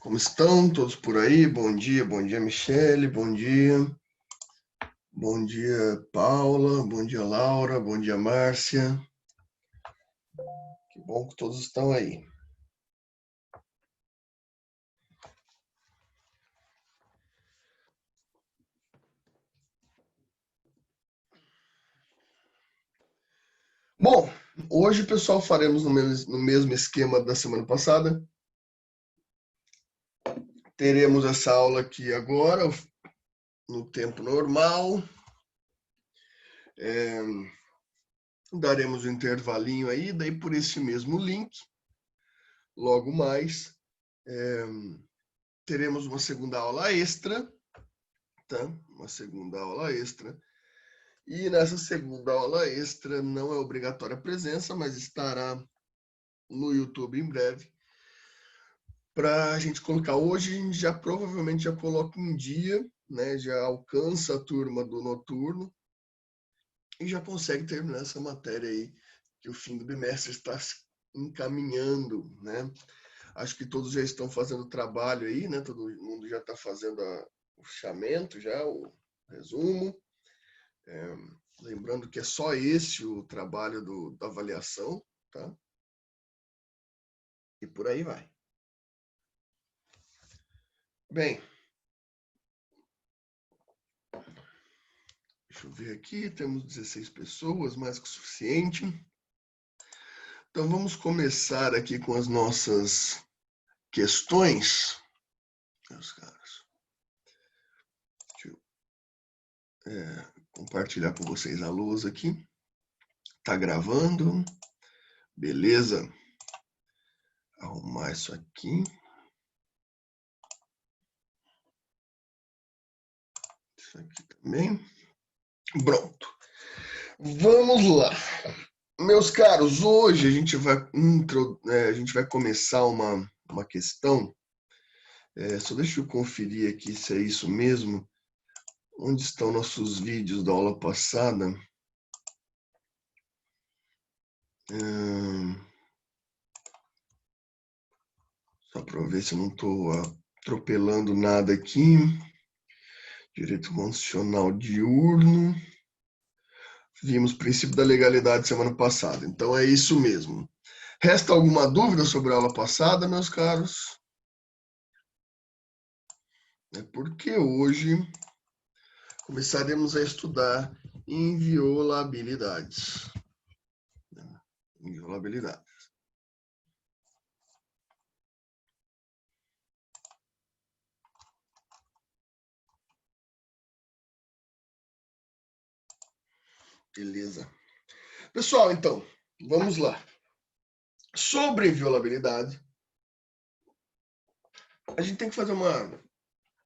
Como estão todos por aí? Bom dia, Michele, bom dia. Bom dia, Paula, bom dia, Laura, bom dia, Márcia. Que bom que todos estão aí. Bom, hoje, pessoal, faremos no mesmo esquema da semana passada. Teremos essa aula aqui agora, no tempo normal. Daremos um intervalinho aí, daí por esse mesmo link, logo mais, teremos uma segunda aula extra, tá? Uma segunda aula extra. E nessa segunda aula extra não é obrigatória a presença, mas estará no YouTube em breve. Para a gente colocar hoje, a gente já provavelmente já coloca em dia, né? Já alcança a turma do noturno e já consegue terminar essa matéria aí, que o fim do bimestre está se encaminhando, né? Acho que todos já estão fazendo o trabalho aí, né? Todo mundo já está fazendo o fichamento, já o resumo. Lembrando que é só esse o trabalho da avaliação, tá? E por aí vai. Bem, deixa eu ver aqui, temos 16 pessoas, mais que o suficiente. Então vamos começar aqui com as nossas questões, meus caros. Deixa eu compartilhar com vocês a lousa aqui. Tá gravando, beleza? Arrumar isso aqui. Isso aqui também. Pronto. Vamos lá. Meus caros, hoje a gente vai começar uma questão. Só deixa eu conferir aqui se é isso mesmo. Onde estão nossos vídeos da aula passada? Só para ver se eu não estou atropelando nada aqui. Direito constitucional diurno. Vimos princípio da legalidade semana passada, então é isso mesmo. Resta alguma dúvida sobre a aula passada, meus caros? É porque hoje começaremos a estudar inviolabilidades. Inviolabilidade. Beleza. Pessoal, então, vamos lá. Sobre inviolabilidade, a gente tem que fazer uma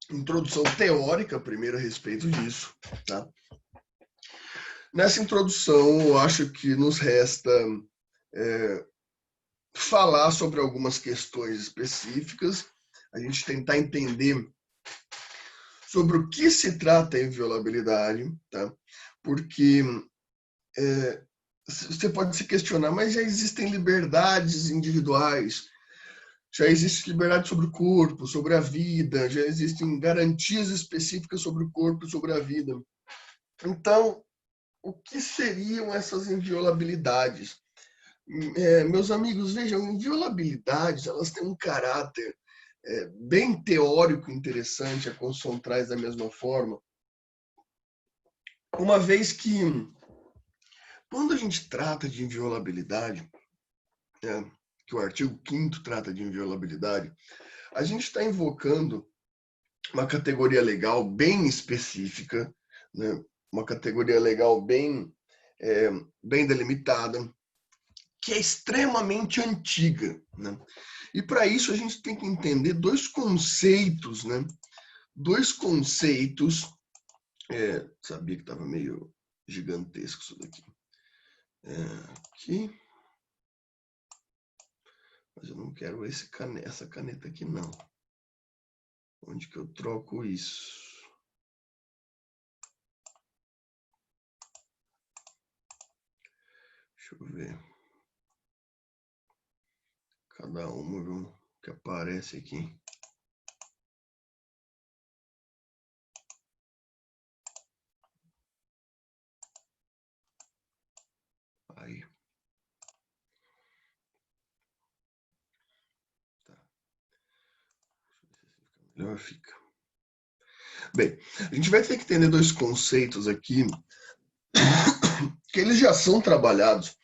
introdução teórica primeiro a respeito disso, tá? Nessa introdução, eu acho que nos resta falar sobre algumas questões específicas, a gente tentar entender sobre o que se trata a inviolabilidade, tá? Porque você pode se questionar, mas já existem liberdades individuais, já existe liberdade sobre o corpo, sobre a vida, já existem garantias específicas sobre o corpo e sobre a vida. Então, o que seriam essas inviolabilidades? Meus amigos, vejam, inviolabilidades, elas têm um caráter bem teórico interessante, a Constituição traz da mesma forma, uma vez que, quando a gente trata de inviolabilidade, que o artigo 5º trata de inviolabilidade, a gente está invocando uma categoria legal bem específica, né? Uma categoria legal bem delimitada, que é extremamente antiga, né? E para isso a gente tem que entender dois conceitos, né? Dois conceitos. Sabia que estava meio gigantesco isso daqui. Aqui. Mas eu não quero essa caneta aqui, não. Onde que eu troco isso? Deixa eu ver. Cada uma, viu, que aparece aqui. Aí. Tá. Melhor fica. Bem, a gente vai ter que entender dois conceitos aqui que eles já são trabalhados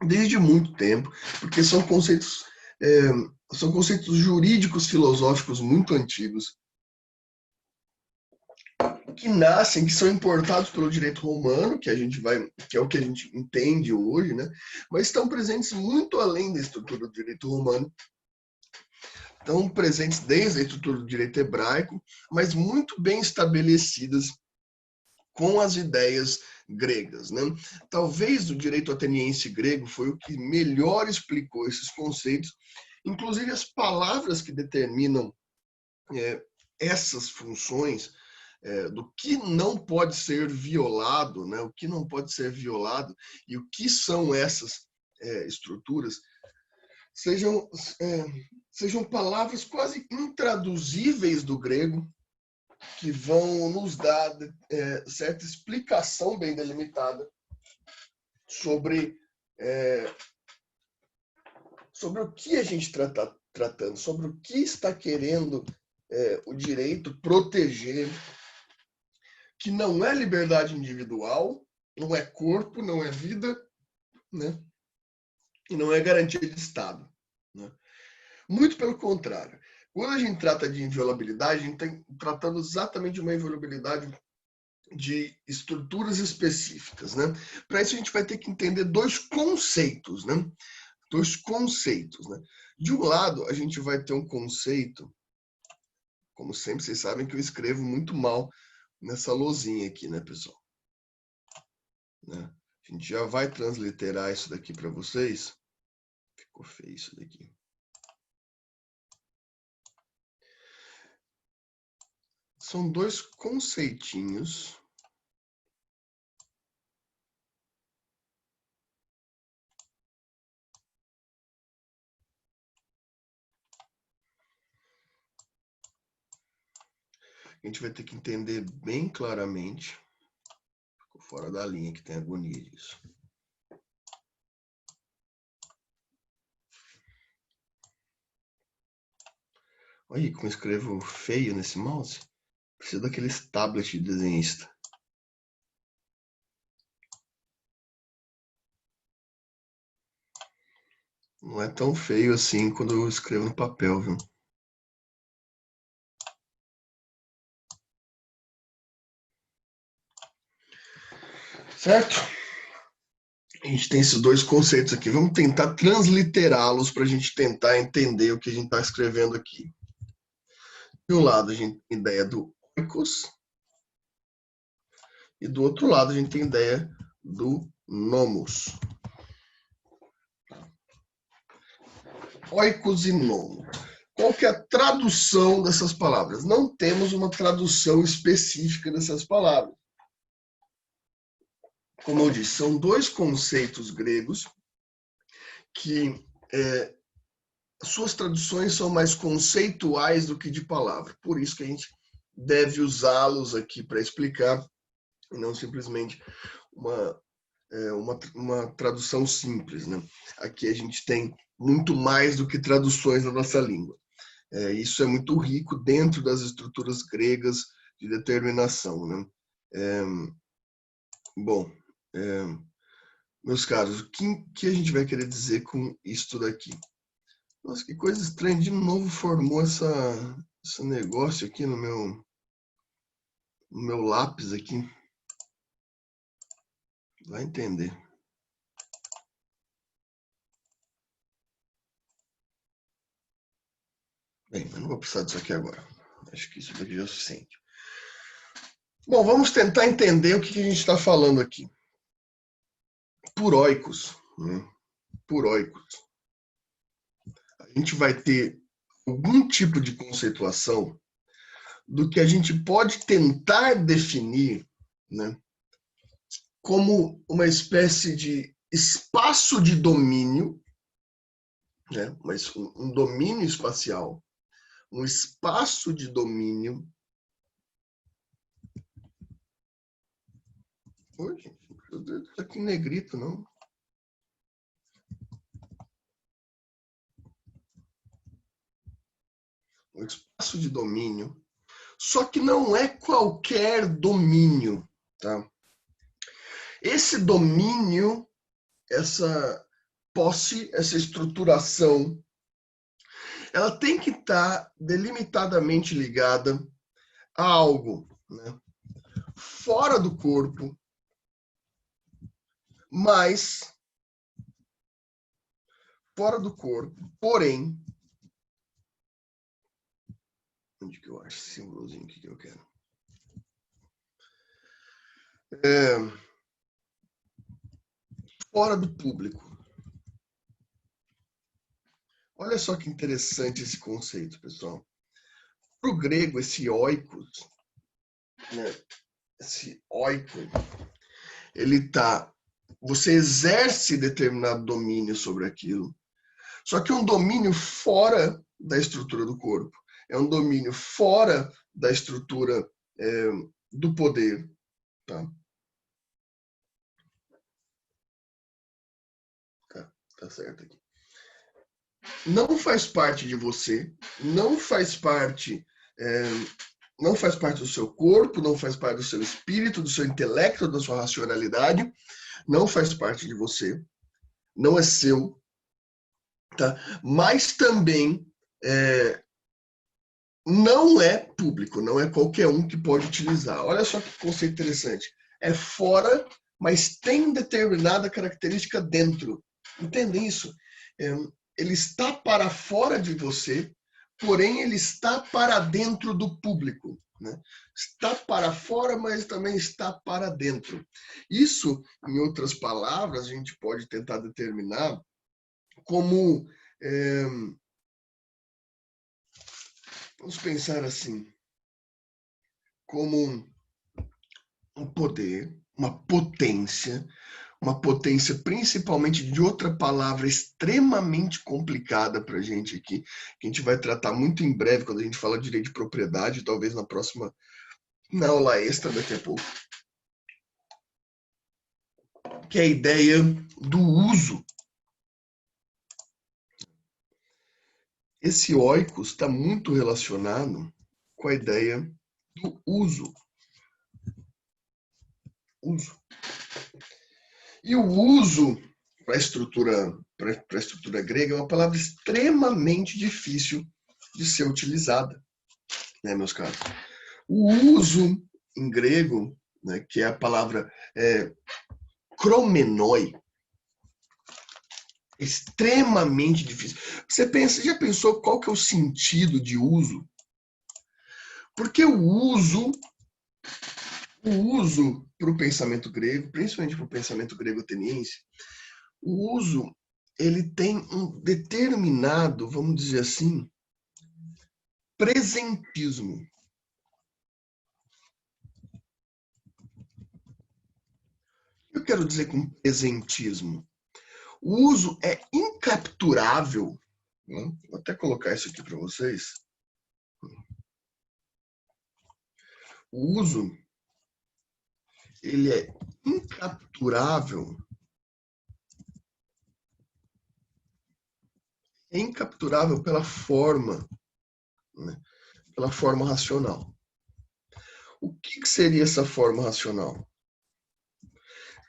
desde muito tempo, porque são conceitos jurídicos filosóficos muito antigos que nascem, que são importados pelo direito romano, que é o que a gente entende hoje, né? Mas estão presentes muito além da estrutura do direito romano. Estão presentes desde a estrutura do direito hebraico, mas muito bem estabelecidas com as ideias gregas, né? Talvez o direito ateniense grego foi o que melhor explicou esses conceitos, inclusive as palavras que determinam essas funções do que não pode ser violado, né? O que não pode ser violado e o que são essas estruturas, sejam palavras quase intraduzíveis do grego, que vão nos dar certa explicação bem delimitada sobre o que a gente está tratando, sobre o que está querendo o direito proteger, que não é liberdade individual, não é corpo, não é vida, né? E não é garantia de Estado, né? Muito pelo contrário. Quando a gente trata de inviolabilidade, a gente está tratando exatamente de uma inviolabilidade de estruturas específicas, né? Para isso a gente vai ter que entender dois conceitos, né? Dois conceitos, né? De um lado, a gente vai ter um conceito, como sempre, vocês sabem que eu escrevo muito mal nessa lousinha aqui, né, pessoal? Né? A gente já vai transliterar isso daqui para vocês. Ficou feio isso daqui. São dois conceitinhos a gente vai ter que entender bem claramente. Ficou fora da linha, que tem agonia disso. Olha aí como eu escrevo feio nesse mouse. Precisa daqueles tablets de desenhista. Não é tão feio assim quando eu escrevo no papel, viu? Certo? A gente tem esses dois conceitos aqui. Vamos tentar transliterá-los para a gente tentar entender o que a gente está escrevendo aqui. De um lado, a gente tem a ideia do oikos, e do outro lado, a gente tem a ideia do nomos. Oikos e nomos. Qual que é a tradução dessas palavras? Não temos uma tradução específica dessas palavras. Como eu disse, são dois conceitos gregos que suas traduções são mais conceituais do que de palavra. Por isso que a gente deve usá-los aqui para explicar, e não simplesmente uma tradução simples, né? Aqui a gente tem muito mais do que traduções na nossa língua. Isso é muito rico dentro das estruturas gregas de determinação, né? Bom, meus caros, o que a gente vai querer dizer com isso daqui? Nossa, que coisa estranha, de novo formou esse negócio aqui no meu lápis aqui. Vai entender. Bem, mas não vou precisar disso aqui agora. Acho que isso daqui já é o suficiente. Bom, vamos tentar entender o que a gente está falando aqui. Puróicos, né? Puróicos. A gente vai ter algum tipo de conceituação do que a gente pode tentar definir, né, como uma espécie de espaço de domínio, né, mas um domínio espacial, um espaço de domínio. Oi, gente, não precisa aqui em negrito, não. um espaço de domínio, só que não é qualquer domínio, tá? Esse domínio, essa posse, essa estruturação, ela tem que estar delimitadamente ligada a algo, né, fora do corpo, mas fora do corpo, porém, onde que eu acho esse símbolozinho aqui que eu quero? Fora do público. Olha só que interessante esse conceito, pessoal. Para o grego, esse oikos, né, esse oiko, ele tá, você exerce determinado domínio sobre aquilo, só que é um domínio fora da estrutura do corpo, é um domínio fora da estrutura do poder, tá? Tá certo aqui. Não faz parte de você, não faz parte do seu corpo, não faz parte do seu espírito, do seu intelecto, da sua racionalidade, não faz parte de você, não é seu, tá? Mas também não é público, não é qualquer um que pode utilizar. Olha só que conceito interessante. É fora, mas tem determinada característica dentro. Entende isso? Ele está para fora de você, porém ele está para dentro do público, né? Está para fora, mas também está para dentro. Isso, em outras palavras, a gente pode tentar determinar como vamos pensar assim, como um poder, uma potência principalmente de outra palavra extremamente complicada para a gente aqui, que a gente vai tratar muito em breve quando a gente fala de direito de propriedade, talvez na aula extra daqui a pouco, que é a ideia do uso. Esse oikos está muito relacionado com a ideia do uso. E o uso para a estrutura grega é uma palavra extremamente difícil de ser utilizada, né, meus caros? O uso em grego, né, que é a palavra kromenoi, é extremamente difícil. Você já pensou qual que é o sentido de uso? Porque o uso para o pensamento grego, principalmente para o pensamento grego ateniense, o uso ele tem um determinado, vamos dizer assim, presentismo. O que eu quero dizer com presentismo? O uso é incapturável. Né? Vou até colocar isso aqui para vocês. O uso ele é incapturável. É incapturável pela forma, né? Pela forma racional. O que seria essa forma racional?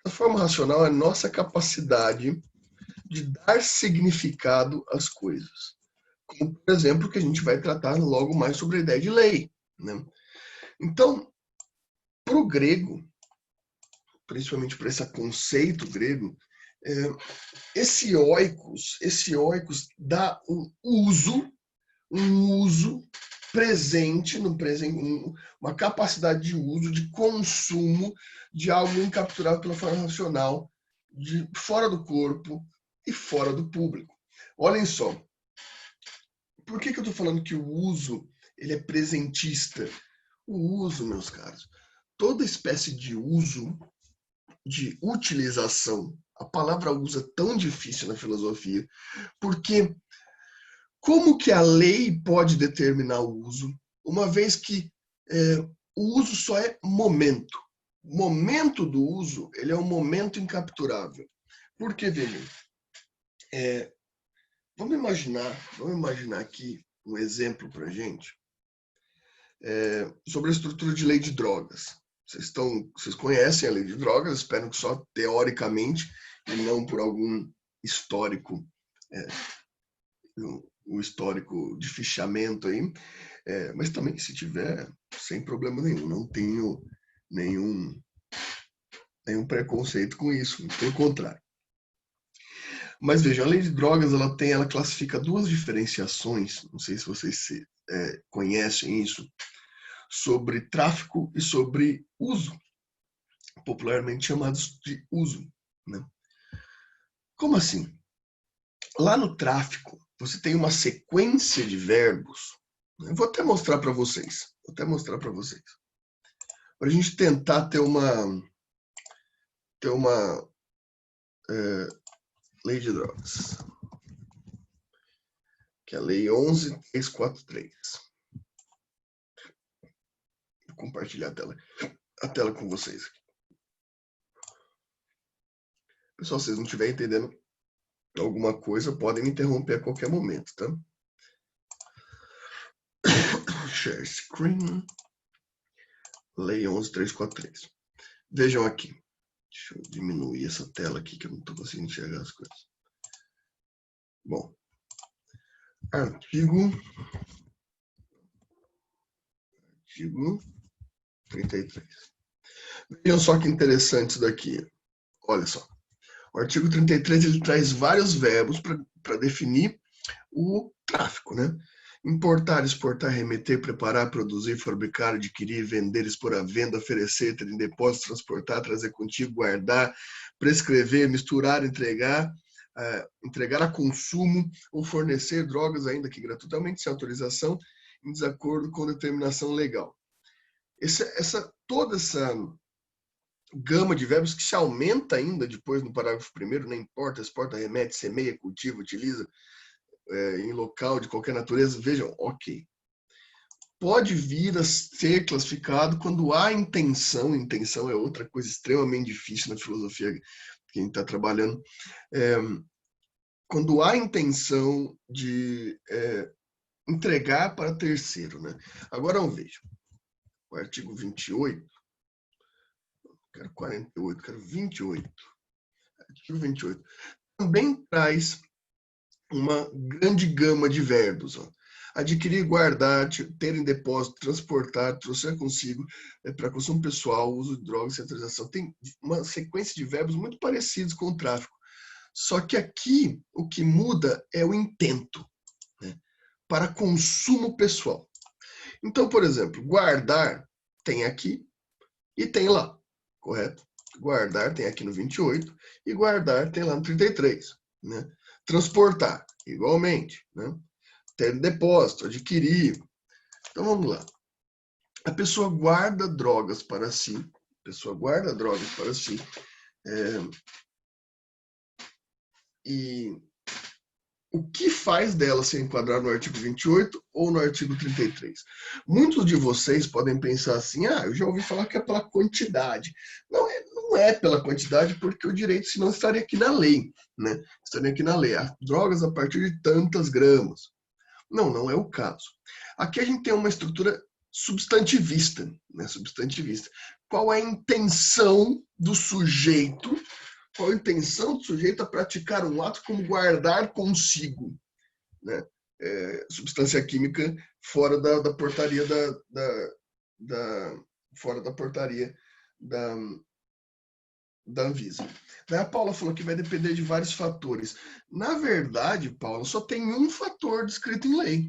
A forma racional é nossa capacidade de dar significado às coisas. Como, por exemplo, que a gente vai tratar logo mais sobre a ideia de lei. Né? Então, para o grego, principalmente para esse conceito grego, esse oikos dá um uso presente, uma capacidade de uso, de consumo de algo incapturável pela forma racional, de fora do corpo e fora do público. Olhem só, por que eu estou falando que o uso ele é presentista? O uso, meus caros, toda espécie de uso, de utilização, a palavra uso é tão difícil na filosofia, porque como que a lei pode determinar o uso, uma vez que o uso só é momento. O momento do uso, ele é um momento incapturável. Porque, vejam, vamos imaginar aqui um exemplo para a gente sobre a estrutura de lei de drogas. Vocês conhecem a lei de drogas, espero que só teoricamente e não por algum histórico, um histórico de fichamento aí, mas também se tiver, sem problema nenhum, não tenho nenhum preconceito com isso, pelo contrário. Mas veja, a lei de drogas ela classifica duas diferenciações, não sei se vocês conhecem isso, sobre tráfico e sobre uso, popularmente chamados de uso, né? Como assim? Lá no tráfico, você tem uma sequência de verbos. Eu vou até mostrar para vocês. Para a gente tentar ter uma lei de drogas, que é a Lei 11.343. Vou compartilhar a tela com vocês. Pessoal, se vocês não estiverem entendendo alguma coisa, podem me interromper a qualquer momento, tá? Share screen. Lei 11.343. Vejam aqui. Deixa eu diminuir essa tela aqui, que eu não estou conseguindo enxergar as coisas. Bom. Artigo 33. Vejam só que interessante isso daqui. Olha só. O artigo 33 ele traz vários verbos para definir o tráfico, né? Importar, exportar, remeter, preparar, produzir, fabricar, adquirir, vender, expor à venda, oferecer, ter em depósito, transportar, trazer contigo, guardar, prescrever, misturar, entregar a consumo ou fornecer drogas, ainda que gratuitamente, sem autorização, em desacordo com determinação legal. Toda essa gama de verbos que se aumenta ainda depois no parágrafo 1º, não importa, exporta, remete, semeia, cultiva, utiliza, em local de qualquer natureza, vejam, ok. Pode vir a ser classificado quando há intenção é outra coisa extremamente difícil na filosofia que a gente está trabalhando, quando há intenção de entregar para terceiro, né? Agora vamos ver, o artigo 28, quero 48, quero 28, artigo 28, também traz uma grande gama de verbos. Ó. Adquirir, guardar, ter em depósito, transportar, trouxer consigo para consumo pessoal, uso de drogas, centralização. Tem uma sequência de verbos muito parecidos com o tráfico. Só que aqui o que muda é o intento, né? Para consumo pessoal. Então, por exemplo, guardar tem aqui e tem lá, correto? Guardar tem aqui no 28 e guardar tem lá no 33, né? Transportar, igualmente, né? Ter depósito, adquirir. Então, vamos lá. A pessoa guarda drogas para si. E o que faz dela se enquadrar no artigo 28 ou no artigo 33? Muitos de vocês podem pensar assim, eu já ouvi falar que é pela quantidade. Não é pela quantidade, porque o direito, senão estaria aqui na lei, né? Estaria aqui na lei. Drogas a partir de tantas gramas. Não é o caso. Aqui a gente tem uma estrutura substantivista, né? Substantivista. Qual é a intenção do sujeito? Qual a intenção do sujeito a praticar um ato como guardar consigo, né? Substância química fora da portaria fora da portaria da Anvisa. A Paula falou que vai depender de vários fatores. Na verdade, Paula, só tem um fator descrito em lei.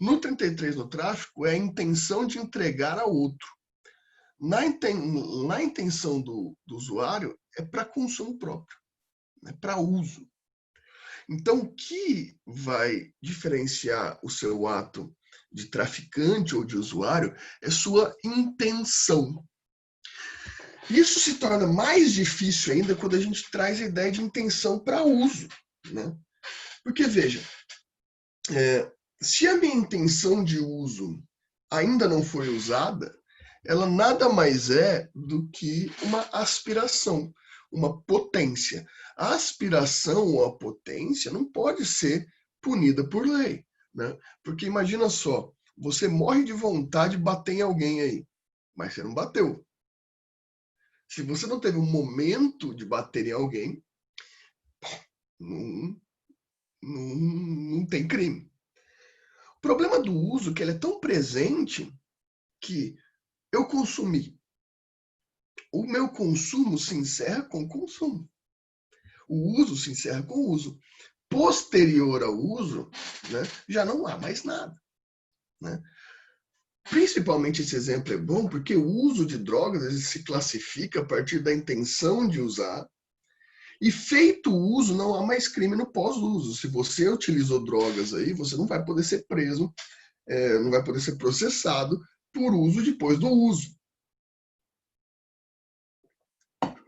No 33, no tráfico, é a intenção de entregar a outro. Na intenção do usuário, é para consumo próprio, é para uso. Então, o que vai diferenciar o seu ato de traficante ou de usuário é sua intenção. Isso se torna mais difícil ainda quando a gente traz a ideia de intenção para uso, né? Porque, veja, se a minha intenção de uso ainda não foi usada, ela nada mais é do que uma aspiração. uma potência. A aspiração ou a potência não pode ser punida por lei, né? Porque imagina só, você morre de vontade de bater em alguém aí, mas você não bateu. Se você não teve um momento de bater em alguém, não tem crime. O problema do uso é que ele é tão presente que eu consumi. O meu consumo se encerra com o consumo. O uso se encerra com o uso. Posterior ao uso, né, já não há mais nada. Né? Principalmente esse exemplo é bom porque o uso de drogas ele se classifica a partir da intenção de usar. E feito o uso, não há mais crime no pós-uso. Se você utilizou drogas aí, você não vai poder ser preso, não vai poder ser processado por uso depois do uso.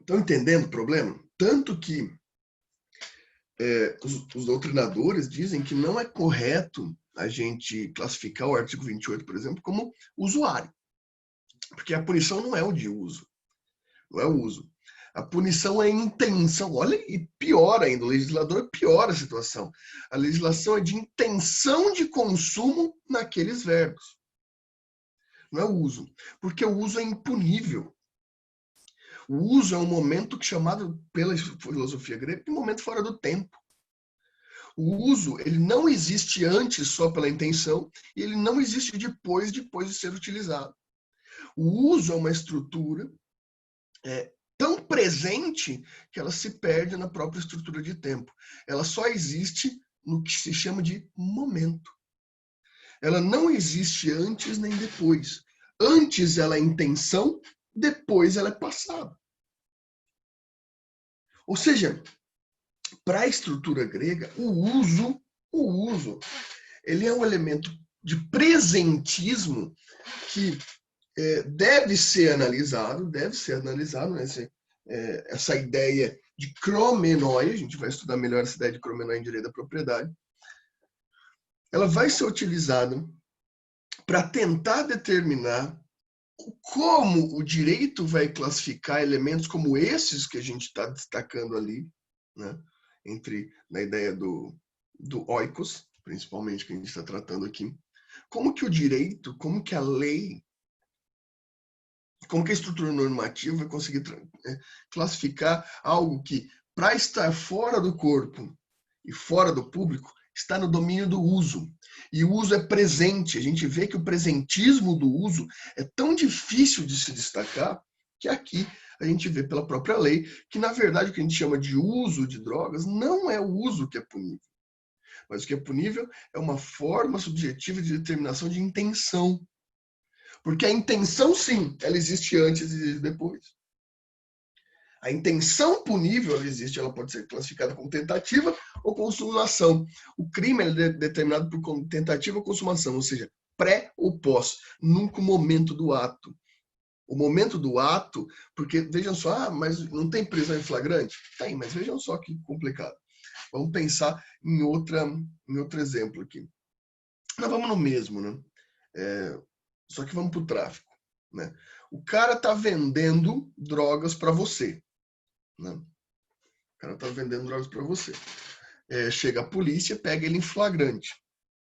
Estão entendendo o problema? Tanto que os doutrinadores dizem que não é correto a gente classificar o artigo 28, por exemplo, como usuário. Porque a punição não é o de uso. Não é o uso. A punição é a intenção. Olha, e pior ainda, o legislador piora a situação. A legislação é de intenção de consumo naqueles verbos. Não é o uso. Porque o uso é impunível. O uso é um momento chamado pela filosofia grega de momento fora do tempo. O uso ele não existe antes só pela intenção e ele não existe depois de ser utilizado. O uso é uma estrutura tão presente que ela se perde na própria estrutura de tempo. Ela só existe no que se chama de momento. Ela não existe antes nem depois. Antes ela é intenção, depois ela é passado. Ou seja, para a estrutura grega, o uso, ele é um elemento de presentismo que deve ser analisado, né? Essa ideia de cromenoi, a gente vai estudar melhor essa ideia de cromenoi em direito da propriedade, ela vai ser utilizada para tentar determinar como o direito vai classificar elementos como esses que a gente está destacando ali, né? Na ideia do oikos, principalmente que a gente está tratando aqui. Como que o direito, como que a lei, como que a estrutura normativa vai conseguir classificar algo que, para estar fora do corpo e fora do público, está no domínio do uso. E o uso é presente. A gente vê que o presentismo do uso é tão difícil de se destacar que aqui a gente vê pela própria lei que, na verdade, o que a gente chama de uso de drogas não é o uso que é punível. Mas o que é punível é uma forma subjetiva de determinação de intenção. Porque a intenção, sim, ela existe antes e depois. A intenção punível, ela existe, ela pode ser classificada como tentativa ou consumação. O crime é determinado por tentativa ou consumação, ou seja, pré ou pós, nunca o momento do ato. O momento do ato, porque vejam só, mas não tem prisão em flagrante? Tem, mas vejam só que complicado. Vamos pensar em outro exemplo aqui. Nós vamos no mesmo, né? Só que vamos para o tráfico. Né? O cara está vendendo drogas para você. Né? O cara está vendendo drogas para você. Chega a polícia, pega ele em flagrante,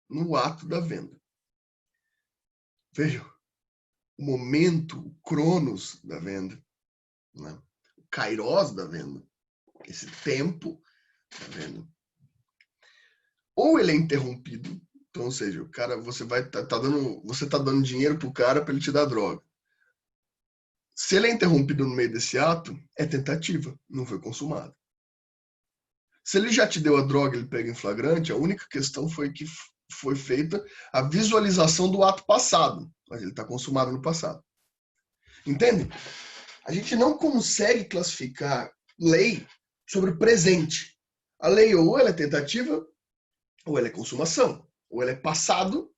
no ato da venda. Vejam, o momento, o cronos da venda, né? O kairos da venda, esse tempo da venda. Ou ele é interrompido, então, ou seja, o cara, você tá dando dinheiro pro cara para ele te dar droga. Se ele é interrompido no meio desse ato, é tentativa, não foi consumado. Se ele já te deu a droga, ele pega em flagrante, a única questão foi que foi feita a visualização do ato passado, mas ele está consumado no passado. Entende? A gente não consegue classificar lei sobre o presente. A lei ou ela é tentativa, ou ela é consumação, ou ela é passado,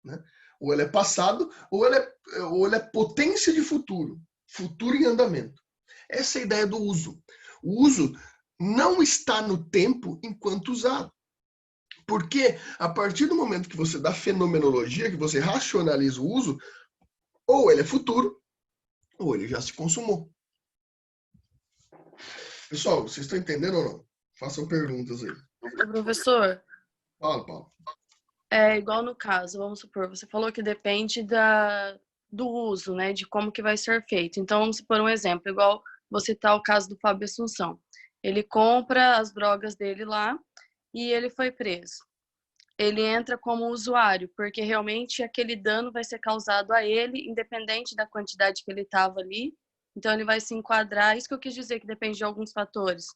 né? Ou ela é passado, ou ela é potência de futuro, futuro em andamento. Essa é a ideia do uso. O uso não está no tempo enquanto usado. Porque a partir do momento que você dá fenomenologia, que você racionaliza o uso, ou ele é futuro, ou ele já se consumou. Pessoal, vocês estão entendendo ou não? Façam perguntas aí. Ô, professor, Fala, Paulo. é igual no caso, vamos supor, você falou que depende do uso, né, de como que vai ser feito. Então, vamos supor um exemplo, igual você citar o caso do Fábio Assunção. Ele compra as drogas dele lá e ele foi preso. Ele entra como usuário, porque realmente aquele dano vai ser causado a ele, independente da quantidade que ele estava ali. Então, ele vai se enquadrar. Isso que eu quis dizer, que depende de alguns fatores.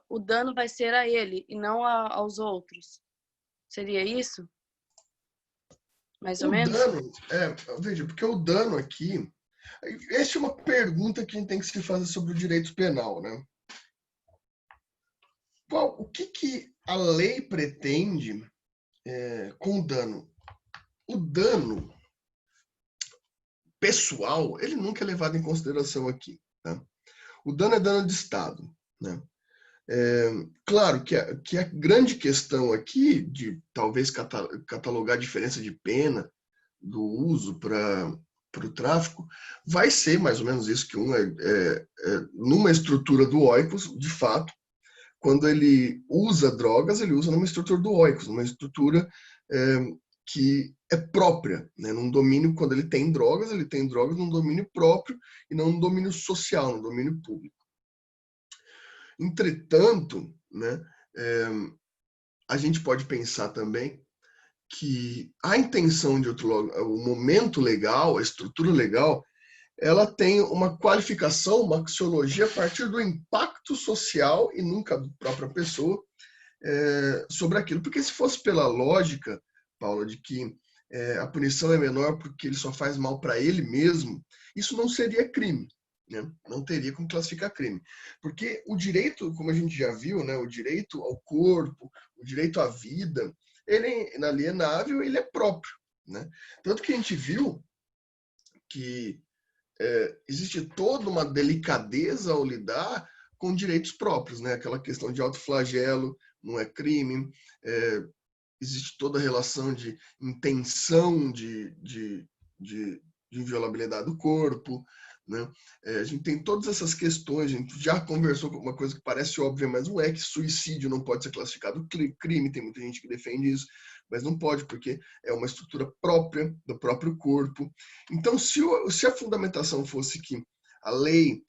O dano vai ser a ele e não aos outros. Seria isso? Mais ou O menos? dano, veja, porque o dano aqui, essa é uma pergunta que a gente tem que se fazer sobre o direito penal, né? O que a lei pretende com o dano? O dano pessoal, ele nunca é levado em consideração aqui, tá? O dano é dano de Estado, né? Claro que a grande questão aqui de talvez catalogar a diferença de pena do uso para o tráfico vai ser mais ou menos isso, que numa estrutura do oikos, de fato, quando ele usa drogas, ele usa numa estrutura do oikos, numa estrutura que é própria, né? Num domínio, quando ele tem drogas num domínio próprio e não num domínio social, num domínio público. Entretanto, né, a gente pode pensar também que a intenção de o momento legal, a estrutura legal, ela tem uma qualificação, uma axiologia a partir do impacto social e nunca da própria pessoa sobre aquilo. Porque se fosse pela lógica, Paula, de que a punição é menor porque ele só faz mal para ele mesmo, isso não seria crime. Né? Não teria como classificar crime. Porque o direito, como a gente já viu, né, o direito ao corpo, o direito à vida, ele é inalienável, ele é próprio. Né? Tanto que a gente viu que existe toda uma delicadeza ao lidar com direitos próprios, né? Aquela questão de autoflagelo não é crime, existe toda a relação de intenção de inviolabilidade do corpo, né? A gente tem todas essas questões, a gente já conversou com uma coisa que parece óbvia, mas não é, que suicídio não pode ser classificado crime, tem muita gente que defende isso, mas não pode, porque é uma estrutura própria do próprio corpo. Então, se a fundamentação fosse que a lei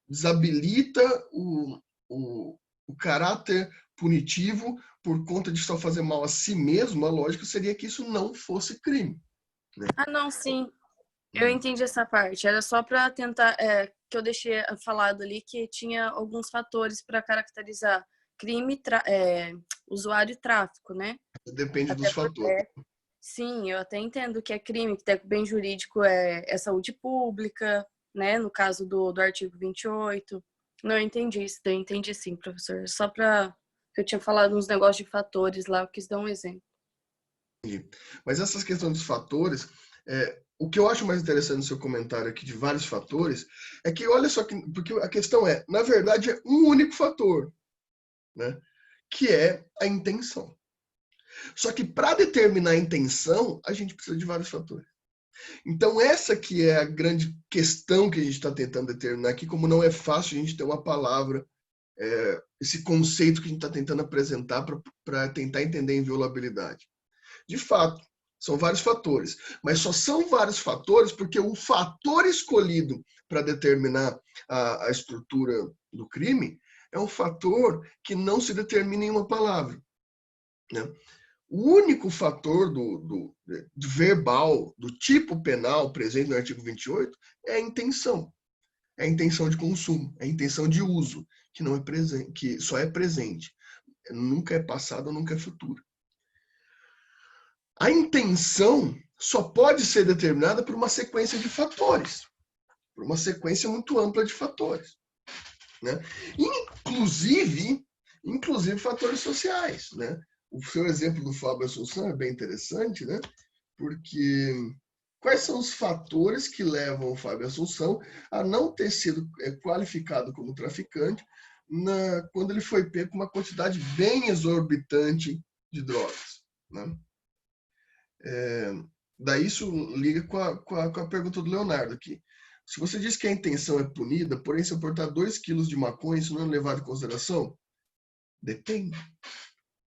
desabilita o caráter punitivo por conta de só fazer mal a si mesmo, a lógica seria que isso não fosse crime. Né? Ah, não, sim. Eu entendi essa parte. Era só para tentar, que eu deixei falado ali que tinha alguns fatores para caracterizar crime, usuário e tráfico, né? Depende Até dos fatores. sim, eu até entendo que é crime, que tem bem jurídico é saúde pública, né? No caso do artigo 28. Não, eu entendi isso, eu entendi sim, professor. Só para eu tinha falado uns negócios de fatores lá, eu quis dar um exemplo. Mas essas questões dos fatores, o que eu acho mais interessante no seu comentário aqui de vários fatores, é que olha só, porque a questão na verdade, é um único fator, né? Que é a intenção. Só que para determinar a intenção, a gente precisa de vários fatores. Então essa que é a grande questão que a gente está tentando determinar aqui, como não é fácil a gente ter uma palavra, esse conceito que a gente está tentando apresentar para tentar entender a inviolabilidade. De fato, são vários fatores, mas só são vários fatores porque o fator escolhido para determinar a estrutura do crime é um fator que não se determina em uma palavra. Né? O único fator do verbal, do tipo penal presente no artigo 28 é a intenção. É a intenção de consumo, é a intenção de uso, que não é presente, que só é presente, nunca é passado, nunca é futuro. A intenção só pode ser determinada por uma sequência de fatores, por uma sequência muito ampla de fatores, né? Inclusive fatores sociais, né? O seu exemplo do Fábio Assunção é bem interessante, né? Porque quais são os fatores que levam o Fábio Assunção a não ter sido qualificado como traficante quando ele foi pego com uma quantidade bem exorbitante de drogas, né? Daí isso liga com a pergunta do Leonardo aqui. Se você diz que a intenção é punida, porém se eu portar 2 quilos de maconha, isso não é levado em consideração? Depende.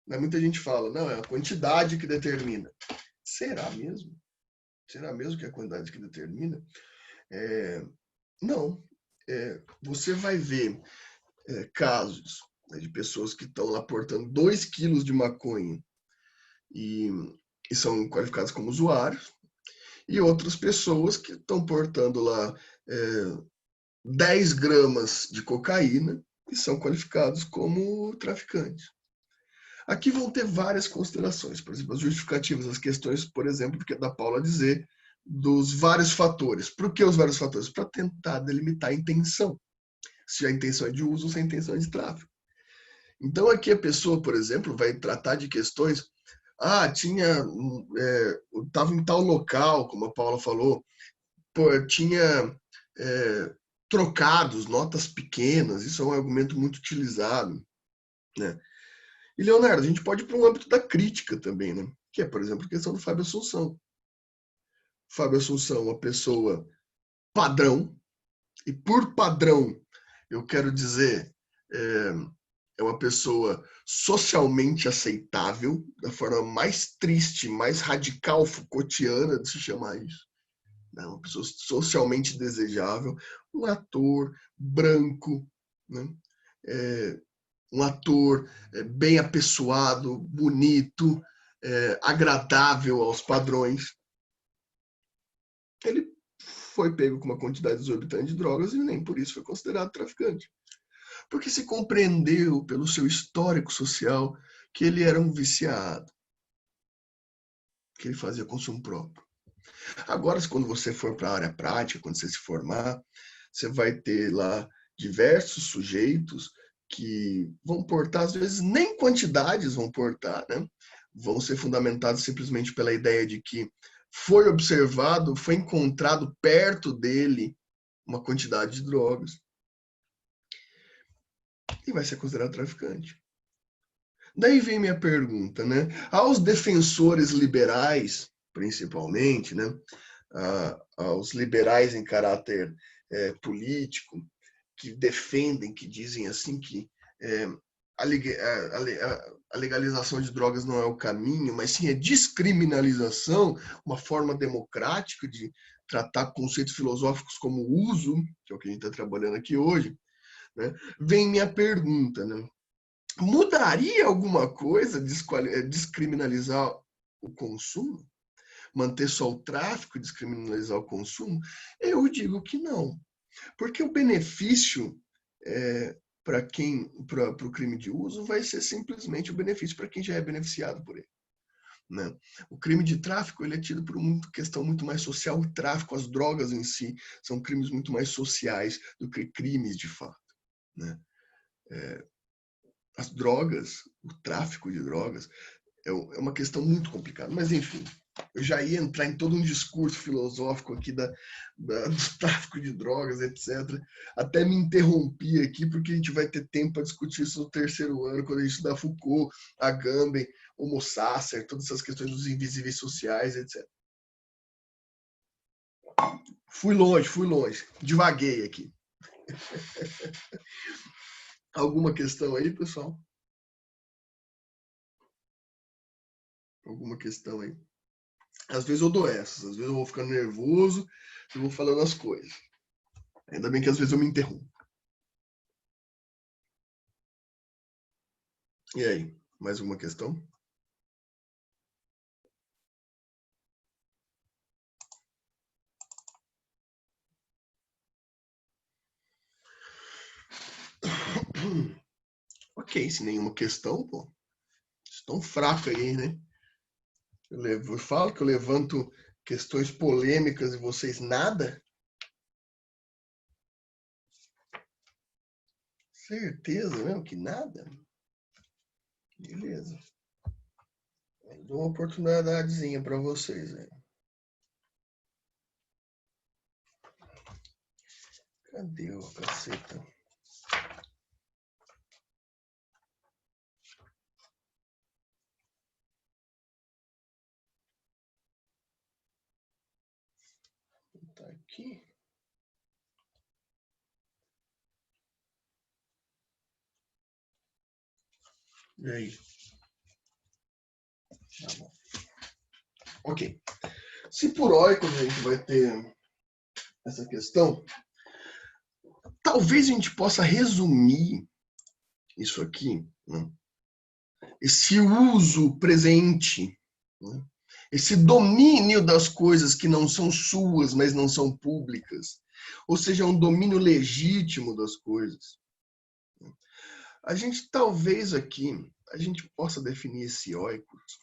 Muita gente fala, não, é a quantidade que determina. Será mesmo? Será mesmo que é a quantidade que determina? Não. Você vai ver casos, né, de pessoas que estão lá portando 2 quilos de maconha e são qualificadas como usuários, e outras pessoas que estão portando lá 10 gramas de cocaína e são qualificados como traficantes. Aqui vão ter várias considerações, por exemplo, as justificativas, as questões, por exemplo, que é da Paula dizer, dos vários fatores. Por que os vários fatores? Para tentar delimitar a intenção. Se a intenção é de uso ou se a intenção é de tráfico. Então aqui a pessoa, por exemplo, vai tratar de questões, estava em tal local, como a Paula falou, tinha trocados, notas pequenas, isso é um argumento muito utilizado, né? E, Leonardo, a gente pode ir para o âmbito da crítica também, né? Que é, por exemplo, a questão do Fábio Assunção. Fábio Assunção, uma pessoa padrão, e por padrão eu quero dizer, é uma pessoa socialmente aceitável, da forma mais triste, mais radical Foucaultiana de se chamar isso. Né? Uma pessoa socialmente desejável, um ator branco, né? Um ator bem apessoado, bonito, agradável aos padrões. Ele foi pego com uma quantidade exorbitante de drogas e nem por isso foi considerado traficante. Porque se compreendeu pelo seu histórico social que ele era um viciado, que ele fazia consumo próprio. Agora, quando você for para a área prática, quando você se formar, você vai ter lá diversos sujeitos que vão portar, às vezes nem quantidades vão portar, né? Vão ser fundamentados simplesmente pela ideia de que foi observado, foi encontrado perto dele uma quantidade de drogas e vai ser considerado traficante. Daí vem minha pergunta, né? Aos defensores liberais, principalmente, né? Aos liberais em caráter político, que defendem, que dizem assim que a legalização de drogas não é o caminho, mas sim a descriminalização, uma forma democrática de tratar conceitos filosóficos como uso, que é o que a gente está trabalhando aqui hoje, né? Vem minha pergunta, né? Mudaria alguma coisa descriminalizar o consumo? Manter só o tráfico e descriminalizar o consumo? Eu digo que não. Porque o benefício para o crime de uso vai ser simplesmente o benefício para quem já é beneficiado por ele. Né? O crime de tráfico ele é tido por uma questão muito mais social. O tráfico, as drogas em si, são crimes muito mais sociais do que crimes de fato. Né? As drogas, o tráfico de drogas, é uma questão muito complicada. Mas, enfim, eu já ia entrar em todo um discurso filosófico aqui do tráfico de drogas, etc. Até me interrompi aqui, porque a gente vai ter tempo para discutir isso no terceiro ano, quando a gente estudar Foucault, Agamben, Homo Sacer, todas essas questões dos invisíveis sociais, etc. Fui longe, divaguei aqui. Alguma questão aí, pessoal? Alguma questão aí? Às vezes eu dou essas, às vezes eu vou ficando nervoso e vou falando as coisas. Ainda bem que às vezes eu me interrompo. E aí, mais alguma questão? Ok, se nenhuma questão, pô. Estão fraco aí, né? Eu falo que eu levanto questões polêmicas e vocês nada? Certeza mesmo que nada? Beleza. Eu dou uma oportunidadezinha para vocês, né? Cadê o caceta? Tá aqui. E aí? Tá bom. Ok. Se por oicos a gente vai ter essa questão, talvez a gente possa resumir isso aqui, né? Esse uso presente, né? Esse domínio das coisas que não são suas, mas não são públicas, ou seja, um domínio legítimo das coisas. A gente talvez aqui, a gente possa definir esse oikos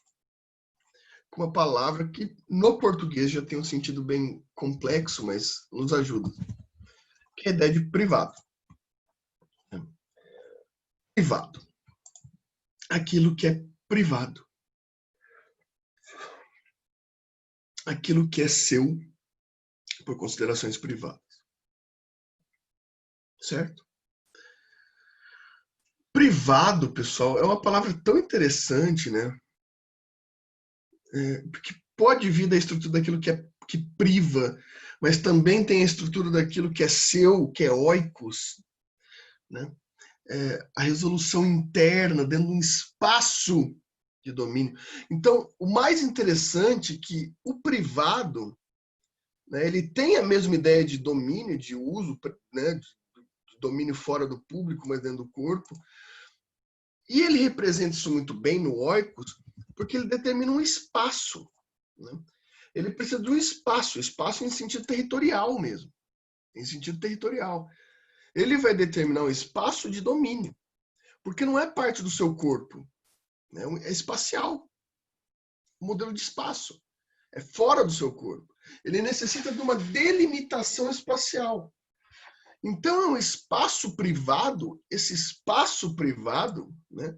com uma palavra que no português já tem um sentido bem complexo, mas nos ajuda, que é a ideia de privado. Privado. Aquilo que é privado. Aquilo que é seu por considerações privadas. Certo? Privado, pessoal, é uma palavra tão interessante, né? Porque pode vir da estrutura daquilo que priva, mas também tem a estrutura daquilo que é seu, que é oikos, né? A resolução interna dentro de um espaço de domínio. Então, o mais interessante é que o privado, né, ele tem a mesma ideia de domínio, de uso, né, de domínio fora do público, mas dentro do corpo, e ele representa isso muito bem no oikos, porque ele determina um espaço, né? Ele precisa de um espaço em sentido territorial mesmo, em sentido territorial. Ele vai determinar um espaço de domínio, porque não é parte do seu corpo, né? É espacial, um modelo de espaço, é fora do seu corpo. Ele necessita de uma delimitação espacial. Então, é um espaço privado, esse espaço privado, né,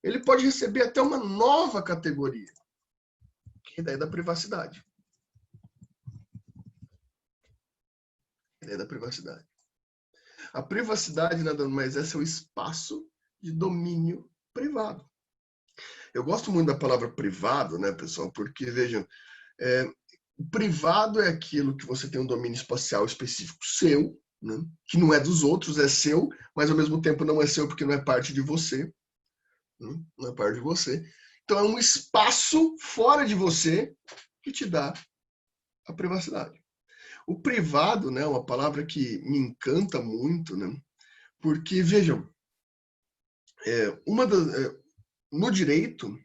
ele pode receber até uma nova categoria, que é a ideia da privacidade. A ideia da privacidade. A privacidade nada mais é seu espaço de domínio privado. Eu gosto muito da palavra privado, né, pessoal? Porque, vejam, privado é aquilo que você tem um domínio espacial específico seu, né, que não é dos outros, é seu, mas ao mesmo tempo não é seu porque não é parte de você. Né, não é parte de você. Então é um espaço fora de você que te dá a privacidade. O privado, né, é uma palavra que me encanta muito, né, porque, vejam, no direito,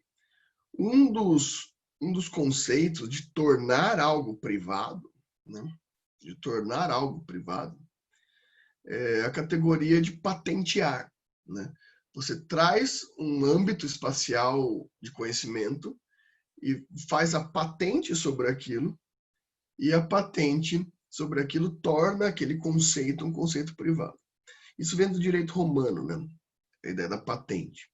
um dos conceitos de tornar algo privado, né, de tornar algo privado, é a categoria de patentear, né? Você traz um âmbito espacial de conhecimento e faz a patente sobre aquilo, e a patente sobre aquilo torna aquele conceito um conceito privado. Isso vem do direito romano, né? A ideia da patente.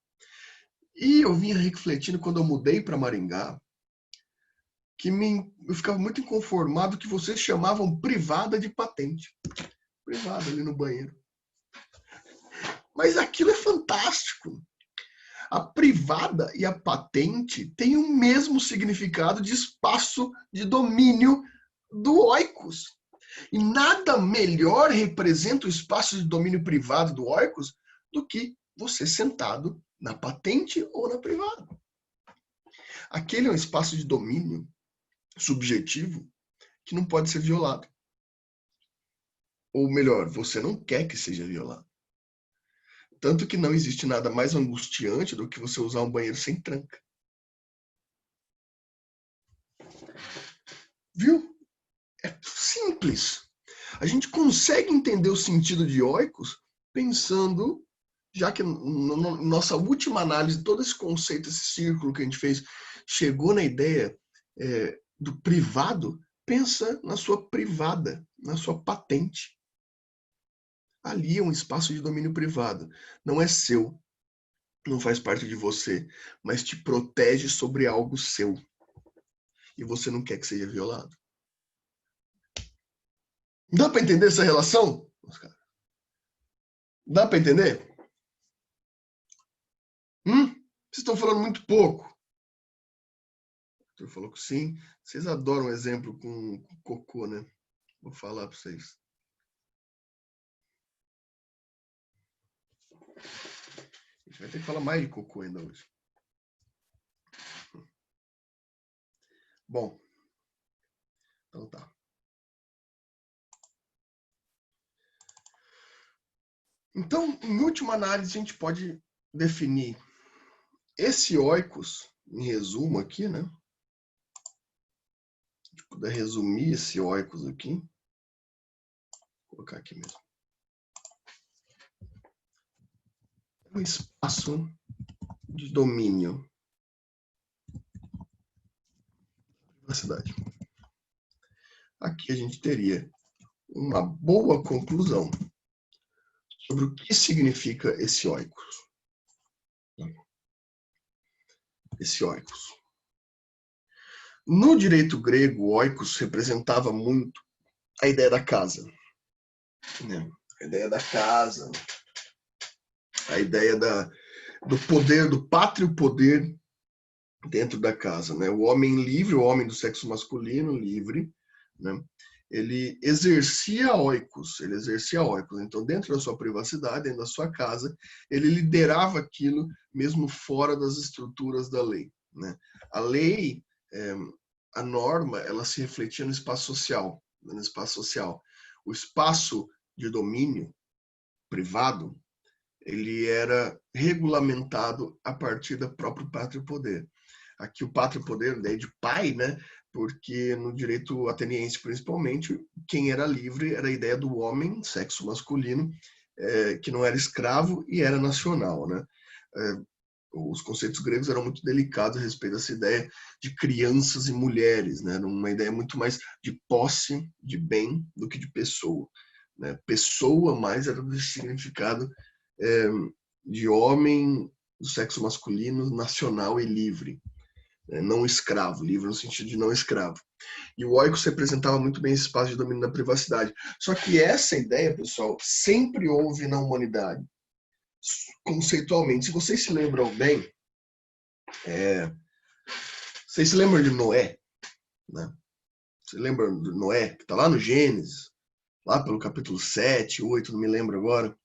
E eu vinha refletindo quando eu mudei para Maringá, que eu ficava muito inconformado que vocês chamavam privada de patente. Privada ali no banheiro. Mas aquilo é fantástico. A privada e a patente têm o mesmo significado de espaço de domínio do oikos. E nada melhor representa o espaço de domínio privado do oikos do que você sentado na patente ou na privada. Aquele é um espaço de domínio subjetivo que não pode ser violado. Ou melhor, você não quer que seja violado. Tanto que não existe nada mais angustiante do que você usar um banheiro sem tranca. Viu? É simples. A gente consegue entender o sentido de oikos pensando, já que nossa última análise, todo esse conceito, esse círculo que a gente fez, chegou na ideia do privado, pensa na sua privada, na sua patente. Ali é um espaço de domínio privado. Não é seu, não faz parte de você, mas te protege sobre algo seu. E você não quer que seja violado. Dá para entender essa relação? Dá para entender? Vocês estão falando muito pouco. O Arthur falou que sim. Vocês adoram exemplo com cocô, né? Vou falar para vocês. vai ter que falar mais de cocô ainda hoje. Bom, então tá. Então, em última análise, a gente pode definir esse oikos, em resumo aqui, né? Se a gente puder resumir esse oikos aqui, vou colocar aqui mesmo. É um espaço de domínio. Privacidade. Aqui a gente teria uma boa conclusão sobre o que significa esse oikos. Esse oikos. No direito grego, o oikos representava muito a ideia da casa. Né? A ideia da casa, a ideia do poder, do pátrio poder dentro da casa. Né? O homem livre, o homem do sexo masculino livre, né? Ele exercia oikos. Então, dentro da sua privacidade, dentro da sua casa, ele liderava aquilo mesmo fora das estruturas da lei. Né? A lei, a norma, ela se refletia no espaço social. O espaço de domínio privado, ele era regulamentado a partir do próprio pátrio poder. Aqui o pátrio poder, daí de pai, né? Porque no direito ateniense, principalmente, quem era livre era a ideia do homem, sexo masculino, que não era escravo e era nacional, né? Os conceitos gregos eram muito delicados a respeito dessa ideia de crianças e mulheres, né? Era uma ideia muito mais de posse, de bem, do que de pessoa. Né? Pessoa mais era do significado de homem do sexo masculino, nacional e livre. Não escravo, livre no sentido de não escravo. E o oikos representava muito bem esse espaço de domínio da privacidade. Só que essa ideia, pessoal, sempre houve na humanidade, conceitualmente. Se vocês se lembram bem, vocês se lembram de Noé? Né? Você lembra de Noé, que está lá no Gênesis, lá pelo capítulo 7, 8, não me lembro agora.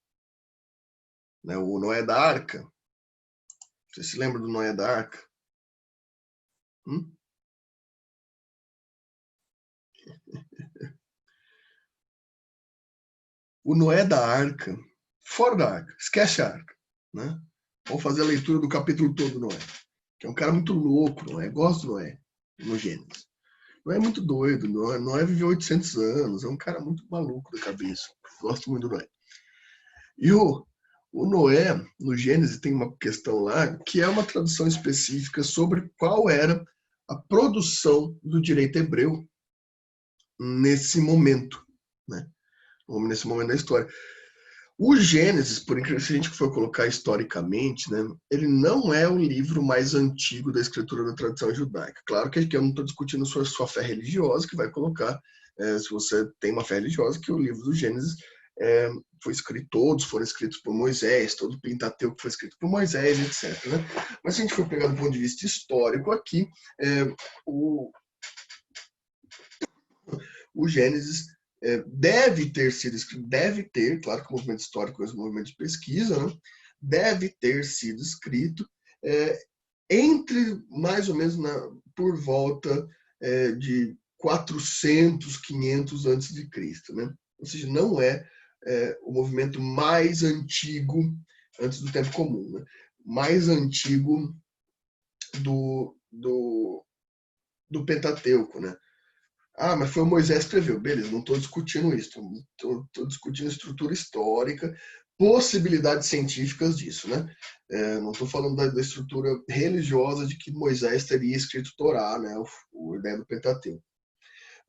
Né? O Noé da Arca. Vocês se lembram do Noé da Arca? O Noé da Arca, fora da Arca, esquece a Arca. Né? Vamos fazer a leitura do capítulo todo do Noé. Que é um cara muito louco, Noé. Gosto do Noé, no Gênesis. Noé é muito doido, Noé viveu 800 anos, é um cara muito maluco da cabeça. Gosto muito do Noé. E o Noé, no Gênesis, tem uma questão lá que é uma tradução específica sobre qual era a produção do direito hebreu nesse momento, né? Nesse momento da história. O Gênesis, por incrível que a gente for colocar historicamente, né, ele não é o livro mais antigo da escritura da tradição judaica. Claro que eu não estou discutindo sua fé religiosa, que vai colocar, se você tem uma fé religiosa, que o livro do Gênesis foi escrito, todos foram escritos por Moisés, todo o Pentateuco foi escrito por Moisés, etc. Né? Mas se a gente for pegar do ponto de vista histórico aqui, o Gênesis deve ter sido escrito, claro que o movimento histórico é um movimento de pesquisa, né? Deve ter sido escrito entre, mais ou menos, por volta de 400, 500 antes de Cristo, né? Ou seja, não é o movimento mais antigo antes do tempo comum, né? Mais antigo do Pentateuco, né? Ah, mas foi o Moisés que escreveu. Beleza, não estou discutindo isso. Estou discutindo estrutura histórica, possibilidades científicas disso, né? Não estou falando da estrutura religiosa de que Moisés teria escrito Torá, né? A ideia do Pentateuco.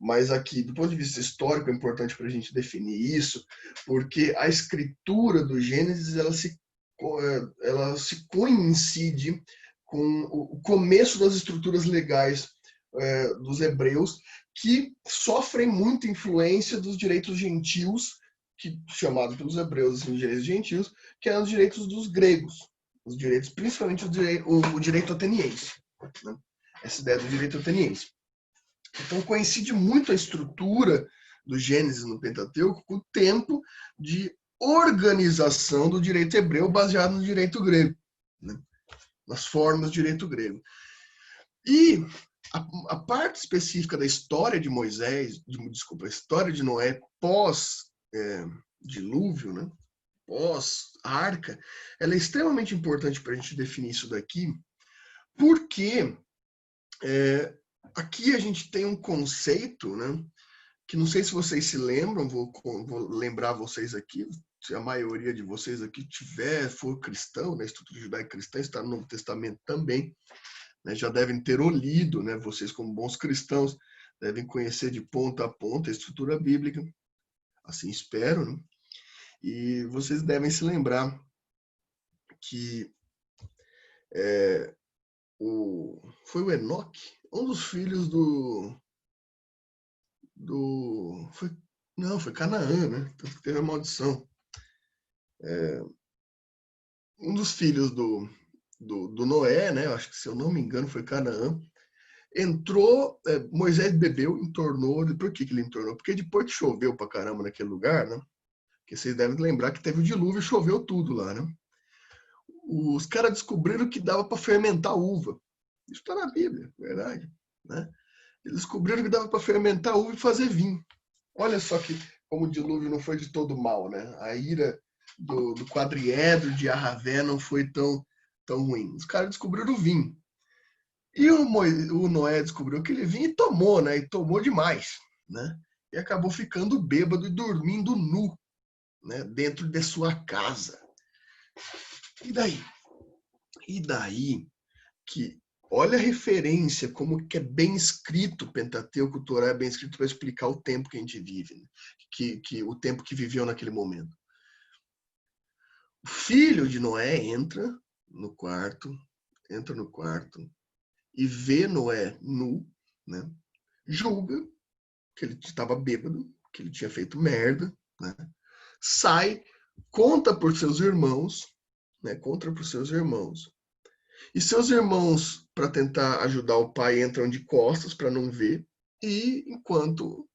Mas aqui, do ponto de vista histórico, é importante para a gente definir isso, porque a escritura do Gênesis ela se coincide com o começo das estruturas legais dos hebreus, que sofrem muita influência dos direitos gentios, chamado pelos hebreus de direitos gentios, que eram os direitos dos gregos, os direitos, principalmente o direito ateniense. Né? Essa ideia do direito ateniense. Então coincide muito a estrutura do Gênesis no Pentateuco com o tempo de organização do direito hebreu baseado no direito grego. né? Nas formas do direito grego. E a parte específica da história de Moisés, desculpa, a história de Noé pós-dilúvio, né? Pós-arca, ela é extremamente importante para a gente definir isso daqui, porque aqui a gente tem um conceito, né? Que não sei se vocês se lembram, vou lembrar vocês aqui, se a maioria de vocês aqui for cristão, né? Estrutura judaico-cristã, está no Novo Testamento também, né, já devem ter lido, né, vocês como bons cristãos, devem conhecer de ponta a ponta a estrutura bíblica, assim espero, né? E vocês devem se lembrar que foi o Enoque, um dos filhos foi Canaã, né? Tanto que teve a maldição. Um dos filhos do Noé, né? Eu acho que, se eu não me engano, foi Canaã. Entrou, Moisés bebeu, entornou. Por que ele entornou? Porque depois que choveu pra caramba naquele lugar, né? Porque vocês devem lembrar que teve o dilúvio e choveu tudo lá, né? Os caras descobriram que dava para fermentar uva. Isso está na Bíblia, verdade, né? Eles descobriram que dava para fermentar uva e fazer vinho. Olha só que como o dilúvio não foi de todo mal, né? A ira do quadriedro de Arravé não foi tão ruim. Os caras descobriram o vinho. E o Noé descobriu aquele vinho e tomou, né? E tomou demais, né? E acabou ficando bêbado e dormindo nu, né? Dentro de sua casa. E daí? E daí que olha a referência, como que é bem escrito o Pentateuco, o Torá é bem escrito para explicar o tempo que a gente vive, né? que o tempo que viveu naquele momento. O filho de Noé entra no quarto e vê Noé nu, né? Julga que ele estava bêbado, que ele tinha feito merda, né? Sai, conta por seus irmãos, né? Conta por seus irmãos. E seus irmãos, para tentar ajudar o pai, entram de costas para não ver. E enquanto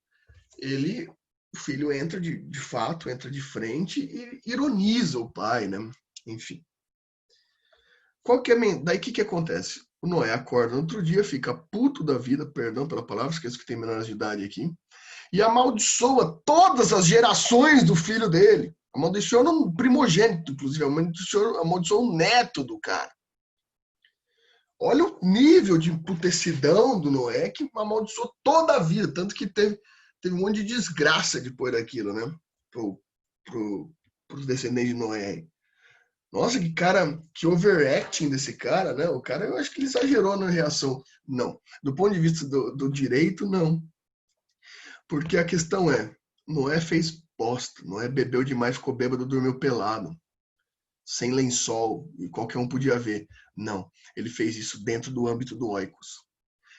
o filho entra de fato, entra de frente e ironiza o pai, né? Enfim. Daí o que acontece? O Noé acorda no outro dia, fica puto da vida, perdão pela palavra, esqueço que tem menores de idade aqui, e amaldiçoa todas as gerações do filho dele. Amaldiçoa um primogênito, inclusive, amaldiçoa o neto do cara. Olha o nível de emputecção do Noé, que amaldiçoou toda a vida, tanto que teve um monte de desgraça depois daquilo, né? Pros descendentes de Noé. Nossa, que cara, que overacting desse cara, né? O cara, eu acho que ele exagerou na reação. Não. Do ponto de vista do direito, não. Porque a questão Noé fez bosta. Noé bebeu demais, ficou bêbado, dormiu pelado. Sem lençol, e qualquer um podia ver. Não, ele fez isso dentro do âmbito do oikos.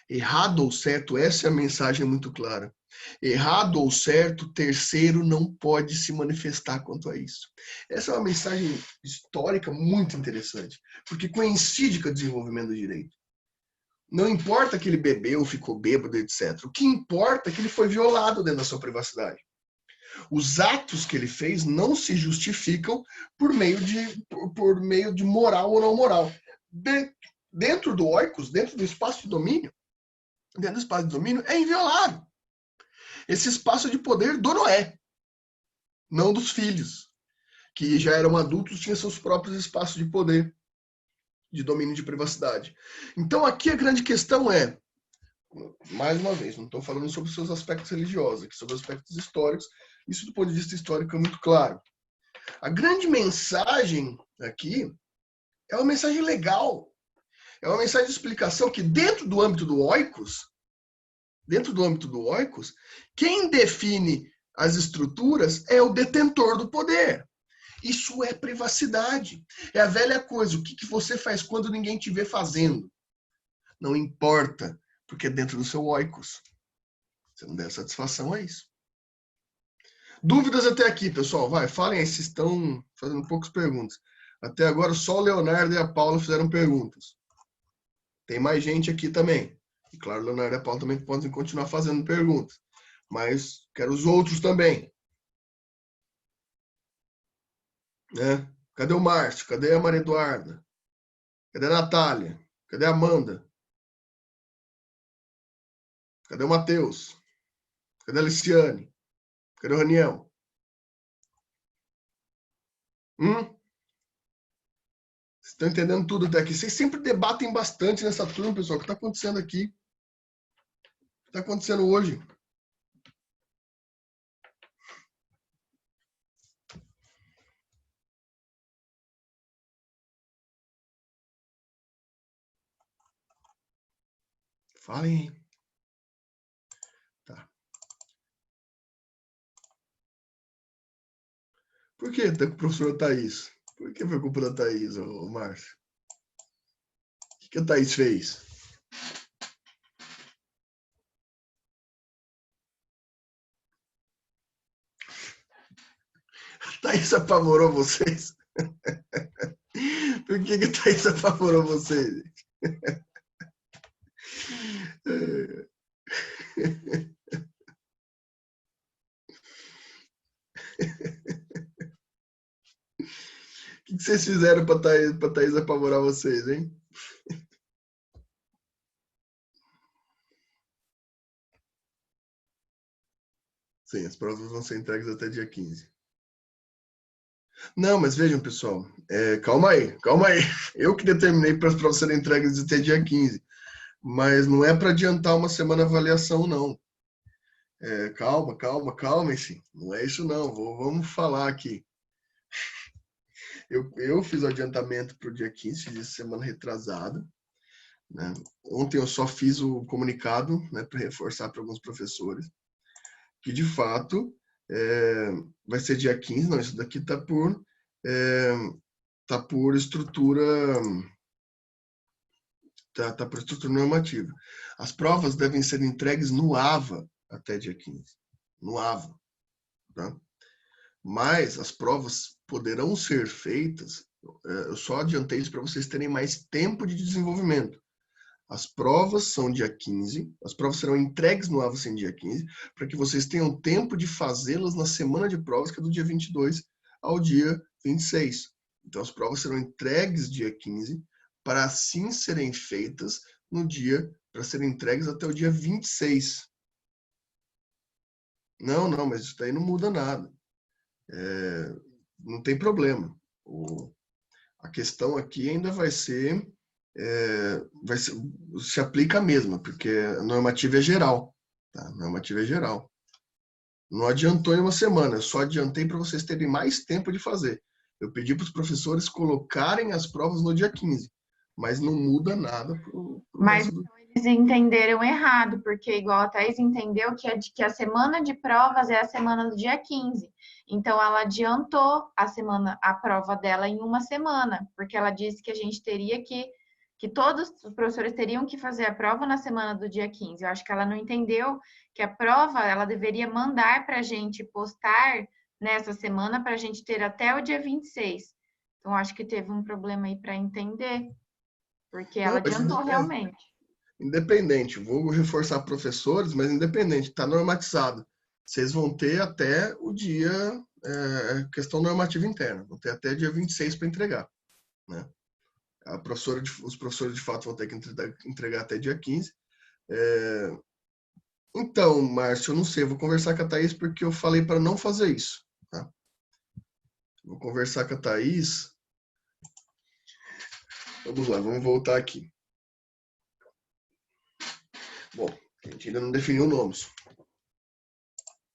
Errado ou certo, essa é a mensagem muito clara. Errado ou certo, terceiro não pode se manifestar quanto a isso. Essa é uma mensagem histórica muito interessante, porque coincide com o desenvolvimento do direito. Não importa que ele bebeu, ficou bêbado, etc. O que importa é que ele foi violado dentro da sua privacidade. Os atos que ele fez não se justificam por meio de moral ou não moral. Dentro do oikos, dentro do espaço de domínio, é inviolável. Esse espaço de poder do Noé, não dos filhos, que já eram adultos, tinham seus próprios espaços de poder, de domínio de privacidade. Então aqui a grande questão mais uma vez, não estou falando sobre os seus aspectos religiosos, aqui sobre os aspectos históricos. Isso do ponto de vista histórico é muito claro. A grande mensagem aqui é uma mensagem legal. É uma mensagem de explicação que dentro do âmbito do oikos, quem define as estruturas é o detentor do poder. Isso é privacidade. É a velha coisa, o que você faz quando ninguém te vê fazendo? Não importa, porque é dentro do seu oikos. Você não der satisfação a isso. Dúvidas até aqui, pessoal? Vai, falem aí, vocês estão fazendo poucas perguntas. Até agora só o Leonardo e a Paula fizeram perguntas. Tem mais gente aqui também. E claro, o Leonardo e a Paula também podem continuar fazendo perguntas. Mas quero os outros também. Né? Cadê o Márcio? Cadê a Maria Eduarda? Cadê a Natália? Cadê a Amanda? Cadê o Matheus? Cadê a Liciane? Cadê o Raniel? Vocês estão entendendo tudo até aqui? Vocês sempre debatem bastante nessa turma, pessoal. O que está acontecendo aqui? O que está acontecendo hoje? Falem aí. Tá. Por que tá com a professora Thaís? Por que foi culpa da Thaís, ô Márcio? O que a Thaís fez? A Thaís apavorou vocês? Por que a Thaís apavorou vocês? O que vocês fizeram para Thaís apavorar vocês, hein? Sim, as provas vão ser entregues até dia 15. Não, mas vejam, pessoal, calma aí. Eu que determinei para as provas serem entregues até dia 15. Mas não é para adiantar uma semana de avaliação, não. Calma, sim. Não é isso, não. Vamos falar aqui. Eu fiz o adiantamento para o dia 15, fiz semana retrasada. Né? Ontem eu só fiz o comunicado, né, para reforçar para alguns professores, que de fato vai ser dia 15, não, isso daqui está por estrutura, tá por estrutura normativa. As provas devem ser entregues no AVA até dia 15, no AVA, tá? Mas as provas poderão ser feitas, eu só adiantei isso para vocês terem mais tempo de desenvolvimento. As provas são dia 15, as provas serão entregues no AVA dia 15, para que vocês tenham tempo de fazê-las na semana de provas, que é do dia 22 ao dia 26. Então, as provas serão entregues dia 15, para assim serem feitas no dia, para serem entregues até o dia 26. Não, mas isso daí não muda nada. Não tem problema. A questão aqui ainda vai ser, se aplica a mesma, porque a normativa é geral. Tá? A normativa é geral. Não adiantou em uma semana, eu só adiantei para vocês terem mais tempo de fazer. Eu pedi para os professores colocarem as provas no dia 15, mas não muda nada pro Mas resto do... eles entenderam errado, porque igual a Thaís entendeu que a semana de provas é a semana do dia 15. Então, ela adiantou a prova dela em uma semana, porque ela disse que a gente teria que todos os professores teriam que fazer a prova na semana do dia 15. Eu acho que ela não entendeu que a prova, ela deveria mandar para a gente postar nessa semana para a gente ter até o dia 26. Então, acho que teve um problema aí para entender. Porque ela adiantou realmente. Independente, vou reforçar professores, mas independente, está normatizado. Vocês vão ter até o dia, questão normativa interna, vão ter até dia 26 para entregar. Né? Os professores de fato vão ter que entregar até dia 15. Então, Márcio, eu não sei, eu vou conversar com a Thaís porque eu falei para não fazer isso. Tá? Vou conversar com a Thaís. Vamos lá, vamos voltar aqui. Bom, a gente ainda não definiu nomes.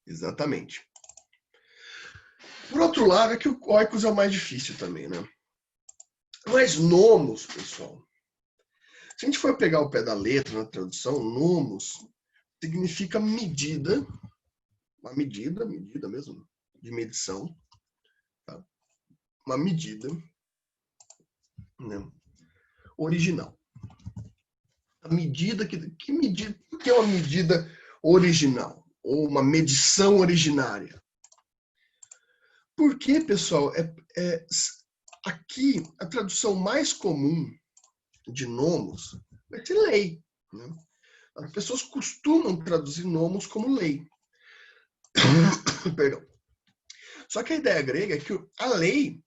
Exatamente. Por outro lado, é que o oikos é o mais difícil também, né? Mas nomos, pessoal, se a gente for pegar o pé da letra na tradução, nomos significa medida, uma medida mesmo, de medição, tá? Uma medida, né? Original. A medida que medida, o que é uma medida original? Ou uma medição originária? Porque, pessoal, aqui a tradução mais comum de nomos vai ser lei. Né? As pessoas costumam traduzir nomos como lei. Perdão. Só que a ideia grega é que a lei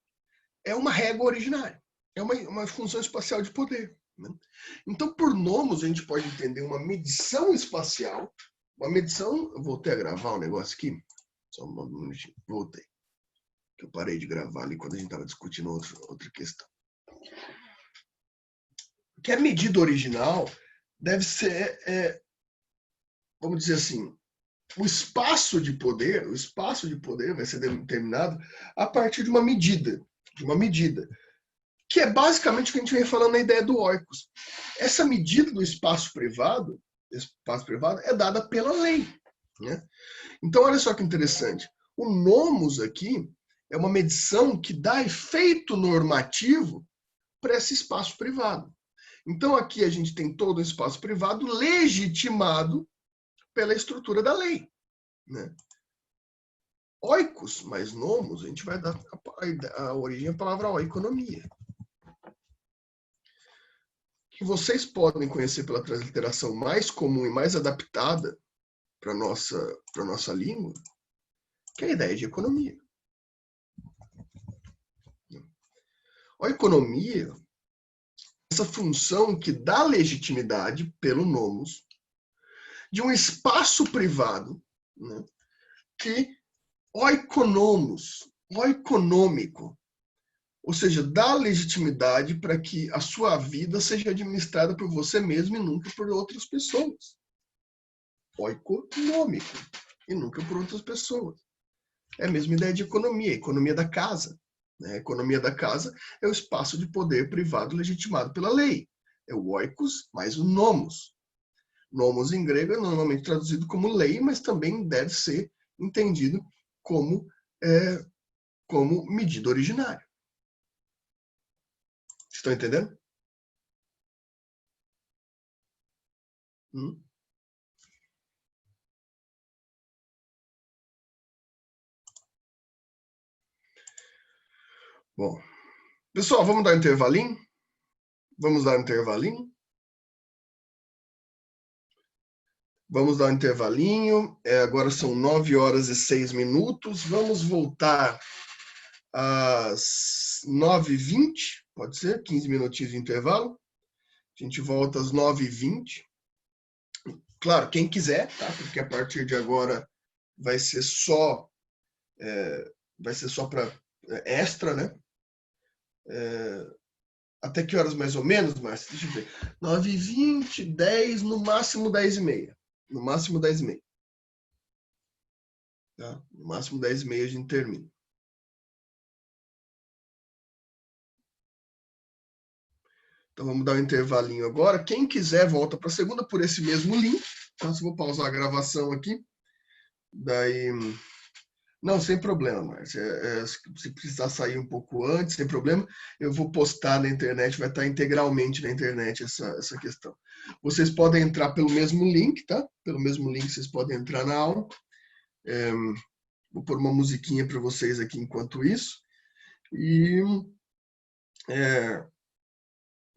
é uma régua originária. é uma função espacial de poder. Né? Então, por nomos, a gente pode entender uma medição espacial. Uma medição... Eu voltei a gravar um negócio aqui. Só um minutinho. Voltei. Eu parei de gravar ali quando a gente estava discutindo outra questão. Que a medida original deve ser, vamos dizer assim, o espaço de poder vai ser determinado a partir de uma medida, que é basicamente o que a gente vem falando na ideia do oikos. Essa medida do espaço privado é dada pela lei. Né? Então, olha só que interessante. O nomos aqui é uma medição que dá efeito normativo para esse espaço privado. Então, aqui a gente tem todo o espaço privado legitimado pela estrutura da lei. Né? Oikos mais nomos, a gente vai dar a origem à palavra oikonomia. Que vocês podem conhecer pela transliteração mais comum e mais adaptada para a nossa língua, que é a ideia de economia. Oikonomia, essa função que dá legitimidade pelo nomos de um espaço privado, né, que oiconômico, ou seja, dá legitimidade para que a sua vida seja administrada por você mesmo e nunca por outras pessoas. Oiconômico e nunca por outras pessoas. É a mesma ideia de economia, a economia da casa. A economia da casa é o espaço de poder privado legitimado pela lei. É o oikos mais o nomos. Nomos em grego é normalmente traduzido como lei, mas também deve ser entendido como medida originária. Estão entendendo? Bom, pessoal, vamos dar um intervalinho? Vamos dar um intervalinho? Vamos dar um intervalinho. Agora são 9h06. Vamos voltar às 9h20, pode ser? 15 minutinhos de intervalo. A gente volta às 9h20. Claro, quem quiser, tá? Porque a partir de agora vai ser só para extra, né? Até que horas mais ou menos, Márcio? Deixa eu ver. 9h20, 10, no máximo 10h30. No máximo 10h30. Tá? No máximo 10h30 a gente termina. Então vamos dar um intervalinho agora. Quem quiser volta para a segunda por esse mesmo link. Então, vou pausar a gravação aqui. Daí... Não, sem problema, Márcia. Se precisar sair um pouco antes, sem problema, eu vou postar na internet, vai estar integralmente na internet essa questão. Vocês podem entrar pelo mesmo link, tá? Pelo mesmo link vocês podem entrar na aula. Vou pôr uma musiquinha para vocês aqui enquanto isso. E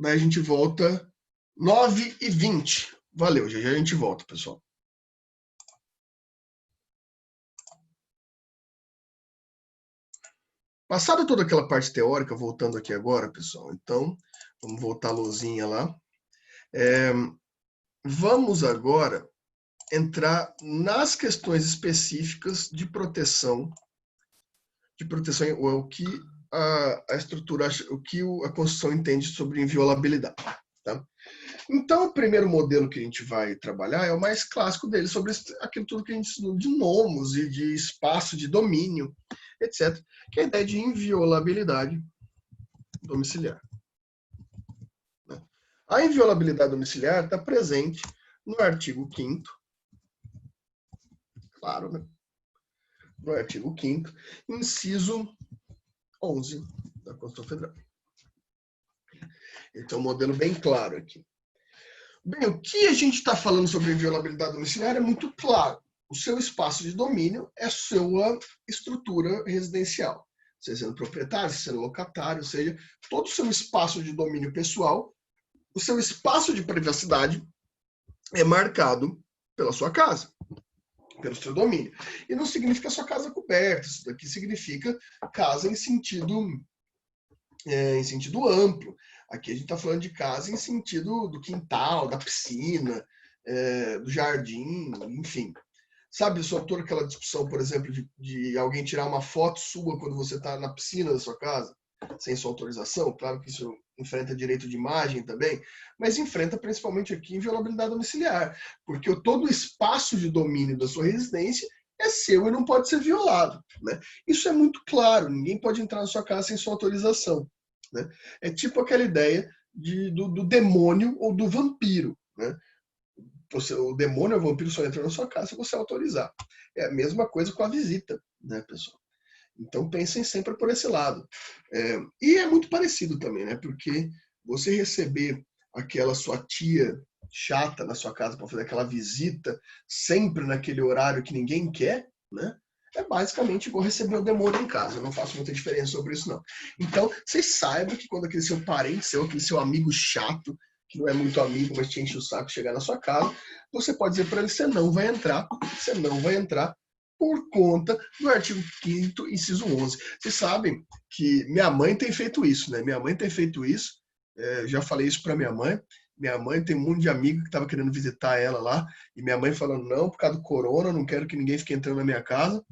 daí a gente volta 9h20. Valeu, já a gente volta, pessoal. Passada toda aquela parte teórica, voltando aqui agora, pessoal, então, vamos voltar a luzinha lá. Vamos agora entrar nas questões específicas de proteção, o que a estrutura, o que a Constituição entende sobre inviolabilidade. Tá? Então, o primeiro modelo que a gente vai trabalhar é o mais clássico dele, sobre aquilo tudo que a gente estudou de nomos e de espaço de domínio, etc., que é a ideia de inviolabilidade domiciliar. A inviolabilidade domiciliar está presente no artigo 5º, claro, né? No artigo 5º, inciso 11 da Constituição Federal. Esse é um modelo bem claro aqui. Bem, o que a gente está falando sobre inviolabilidade domiciliar é muito claro. O seu espaço de domínio é sua estrutura residencial. Seja sendo proprietário, seja sendo locatário, ou seja, todo o seu espaço de domínio pessoal, o seu espaço de privacidade é marcado pela sua casa, pelo seu domínio. E não significa sua casa coberta, isso daqui significa casa em sentido em sentido amplo. Aqui a gente está falando de casa em sentido do quintal, da piscina, do jardim, enfim. Sabe, toda aquela discussão, por exemplo, de alguém tirar uma foto sua quando você está na piscina da sua casa, sem sua autorização? Claro que isso enfrenta direito de imagem também, mas enfrenta principalmente aqui inviolabilidade domiciliar, porque todo o espaço de domínio da sua residência é seu e não pode ser violado, né? Isso é muito claro, ninguém pode entrar na sua casa sem sua autorização, né? É tipo aquela ideia do demônio ou do vampiro, né? O demônio ou o vampiro só entra na sua casa se você autorizar. É a mesma coisa com a visita, né, pessoal? Então pensem sempre por esse lado. E é muito parecido também, né? Porque você receber aquela sua tia chata na sua casa para fazer aquela visita sempre naquele horário que ninguém quer, né? É basicamente igual receber o demônio em casa. Eu não faço muita diferença sobre isso, não. Então, vocês saibam que quando aquele seu parente seu, aquele seu amigo chato, que não é muito amigo, mas te enche o saco chegar na sua casa, você pode dizer para ele: você não vai entrar por conta do artigo 5º, inciso 11. Vocês sabem que minha mãe tem feito isso, né? Minha mãe tem feito isso, já falei isso para minha mãe. Minha mãe tem um monte de amigo que estava querendo visitar ela lá, e minha mãe falando: não, por causa do corona, não quero que ninguém fique entrando na minha casa.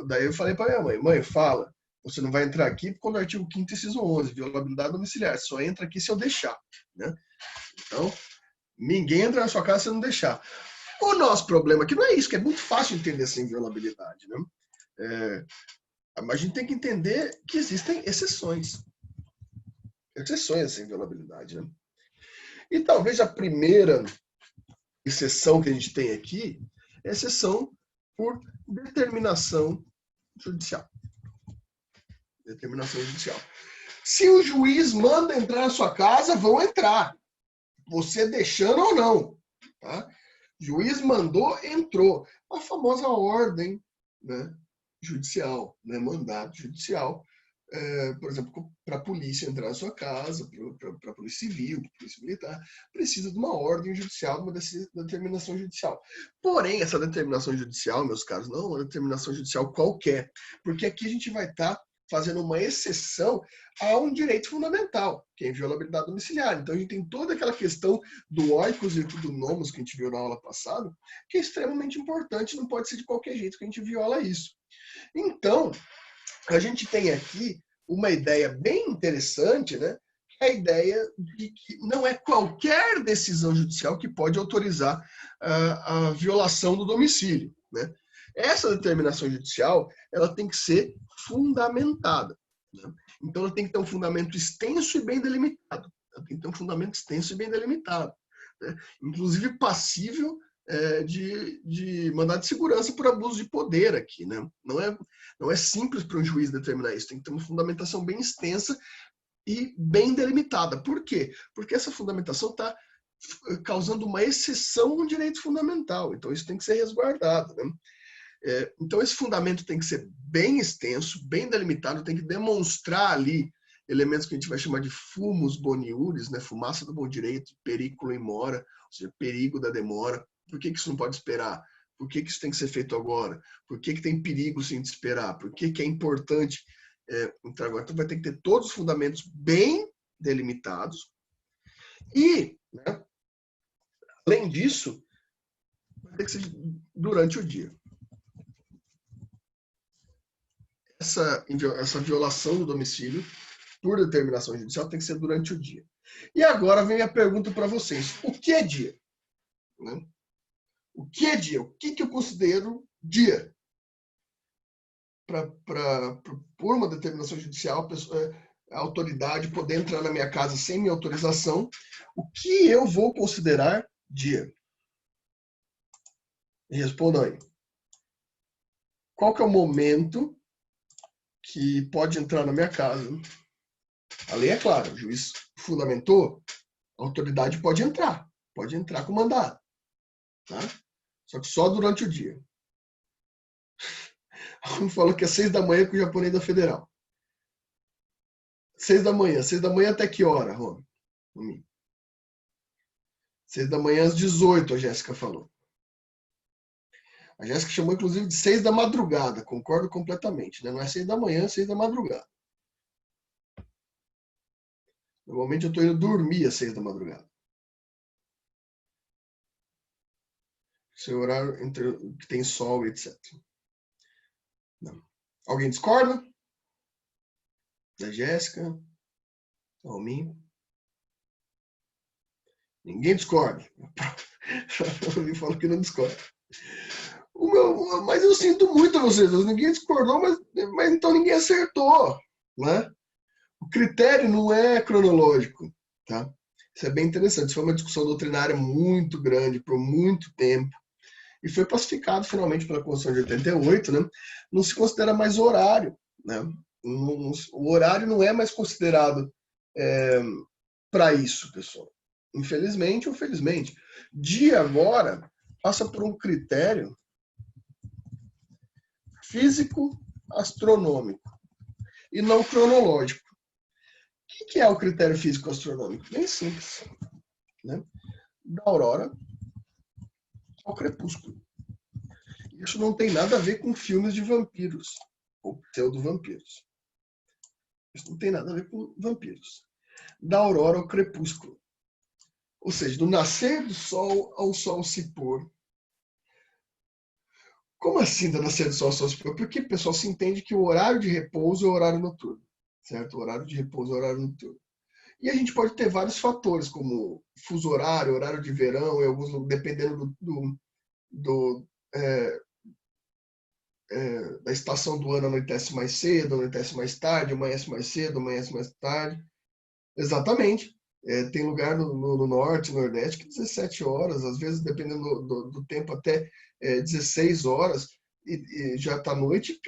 Daí eu falei para minha mãe: fala, você não vai entrar aqui por conta do artigo 5º, inciso 11, violabilidade domiciliar, só entra aqui se eu deixar, né? Então, ninguém entra na sua casa se eu não deixar. O nosso problema aqui não é isso, que é muito fácil entender essa inviolabilidade, né? Mas a gente tem que entender que existem exceções. Exceções a essa inviolabilidade, né? E talvez a primeira exceção que a gente tem aqui é a exceção por determinação judicial. Determinação judicial. Se o juiz manda entrar na sua casa, vão entrar. Você deixando ou não, tá? Juiz mandou, entrou. A famosa ordem, né, judicial, né, mandato judicial, por exemplo, para a polícia entrar na sua casa, para a polícia civil, para a polícia militar, precisa de uma ordem judicial, de uma determinação judicial. Porém, essa determinação judicial, meus caros, não é uma determinação judicial qualquer, porque aqui a gente vai estar fazendo uma exceção a um direito fundamental, que é a inviolabilidade domiciliar. Então, a gente tem toda aquela questão do oikos e do nomos que a gente viu na aula passada, que é extremamente importante, não pode ser de qualquer jeito que a gente viola isso. Então, a gente tem aqui uma ideia bem interessante, né? A ideia de que não é qualquer decisão judicial que pode autorizar a violação do domicílio, né? Essa determinação judicial, ela tem que ser fundamentada, né? Então, ela tem que ter um fundamento extenso e bem delimitado. Ela tem que ter um fundamento extenso e bem delimitado, né? Inclusive passível de mandado de segurança por abuso de poder aqui, né? Não é simples para um juiz determinar isso. Tem que ter uma fundamentação bem extensa e bem delimitada. Por quê? Porque essa fundamentação está causando uma exceção no direito fundamental. Então, isso tem que ser resguardado, né? Então, esse fundamento tem que ser bem extenso, bem delimitado, tem que demonstrar ali elementos que a gente vai chamar de fumus boniuris, né? Fumaça do bom direito, periculo in mora, ou seja, perigo da demora. Por que isso não pode esperar? Por que isso tem que ser feito agora? Por que tem perigo sem te esperar? Por que é importante entrar agora? Então, vai ter que ter todos os fundamentos bem delimitados. E, né, além disso, vai ter que ser durante o dia. Essa violação do domicílio por determinação judicial tem que ser durante o dia. E agora vem a pergunta para vocês: o que é dia? Né? O que é dia? O que eu considero dia? Por uma determinação judicial, a autoridade poder entrar na minha casa sem minha autorização, o que eu vou considerar dia? Me respondam aí. Qual que é o momento que pode entrar na minha casa? A lei é clara, o juiz fundamentou, a autoridade pode entrar com mandado, tá? Só que só durante o dia. Um falou que é 6 da manhã com o japonês da Federal. 6 da manhã até que hora, Rony? 6 da manhã às 18, a Jéssica falou. A Jéssica chamou, inclusive, de 6 da madrugada. Concordo completamente, né? Não é 6 da manhã, é 6 da madrugada. Normalmente eu estou indo dormir às 6 da madrugada. Seu horário entre que tem sol, etc. Não. Alguém discorda? Da Jéssica? Da Almin? Ninguém discorda. Alguém falou que não discorda. Mas eu sinto muito a vocês. Ninguém discordou, mas então ninguém acertou. Né? O critério não é cronológico. Tá? Isso é bem interessante. Isso foi uma discussão doutrinária muito grande, por muito tempo. E foi pacificado finalmente pela Constituição de 88, né? Não se considera mais horário, né? O horário não é mais considerado para isso, pessoal. Infelizmente ou felizmente. Dia agora passa por um critério físico-astronômico e não cronológico. O que é o critério físico-astronômico? Bem simples, né? Da aurora ao crepúsculo. Isso não tem nada a ver com filmes de vampiros ou pseudo-vampiros. Isso não tem nada a ver com vampiros. Da aurora ao crepúsculo. Ou seja, do nascer do sol ao sol se pôr. Como assim do nascer do sol ao sol se pôr? Porque, pessoal, se entende que o horário de repouso é o horário noturno. Certo? O horário de repouso é o horário noturno. E a gente pode ter vários fatores, como fuso horário, horário de verão, dependendo da estação do ano, anoitece mais cedo, anoitece mais tarde, amanhece mais cedo, amanhece mais tarde. Exatamente. Tem lugar no norte, no nordeste, que 17 horas, às vezes, dependendo do tempo, até 16 horas, e já está noite,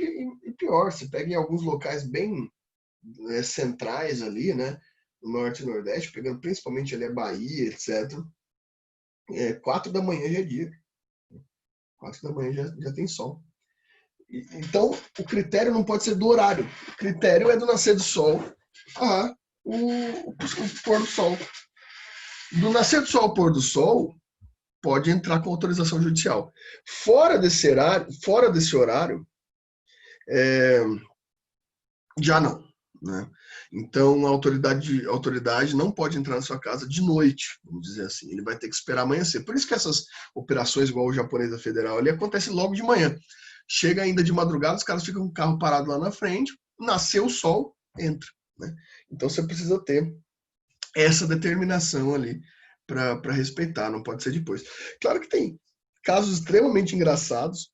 e pior, você pega em alguns locais bem centrais ali, né, no norte e nordeste, pegando principalmente ali a Bahia, etc. 4 da manhã já é dia. 4 da manhã já tem sol. Então, o critério não pode ser do horário. O critério é do nascer do sol o pôr do sol. Do nascer do sol ao pôr do sol, pode entrar com autorização judicial. Fora desse horário, já não. Né? Então, a autoridade não pode entrar na sua casa de noite, vamos dizer assim. Ele vai ter que esperar amanhecer. Por isso que essas operações, igual o Japonesa Federal, ali acontecem logo de manhã. Chega ainda de madrugada, os caras ficam com o carro parado lá na frente, nasceu o sol, entra. Né? Então, você precisa ter essa determinação ali para respeitar, não pode ser depois. Claro que tem casos extremamente engraçados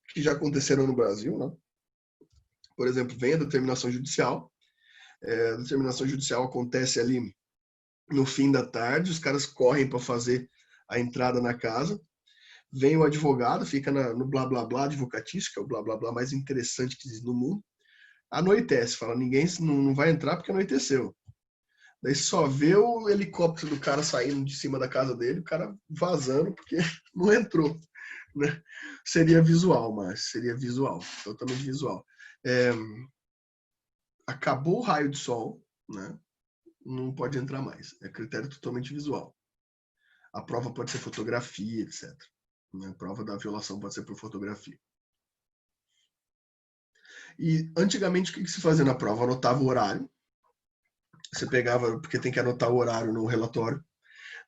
que já aconteceram no Brasil, né? Por exemplo, vem a determinação judicial. A determinação judicial acontece ali no fim da tarde, os caras correm para fazer a entrada na casa, vem o advogado, fica no blá blá blá advocatício, que é o blá blá blá mais interessante que existe no mundo, anoitece, fala, ninguém não vai entrar porque anoiteceu. Daí só vê o helicóptero do cara saindo de cima da casa dele, o cara vazando porque não entrou. Né? Seria visual, mas seria visual, totalmente visual. Acabou o raio de sol, né? Não pode entrar mais. É critério totalmente visual. A prova pode ser fotografia, etc. A prova da violação pode ser por fotografia. E antigamente o que se fazia na prova? Anotava o horário. Você pegava, porque tem que anotar o horário no relatório.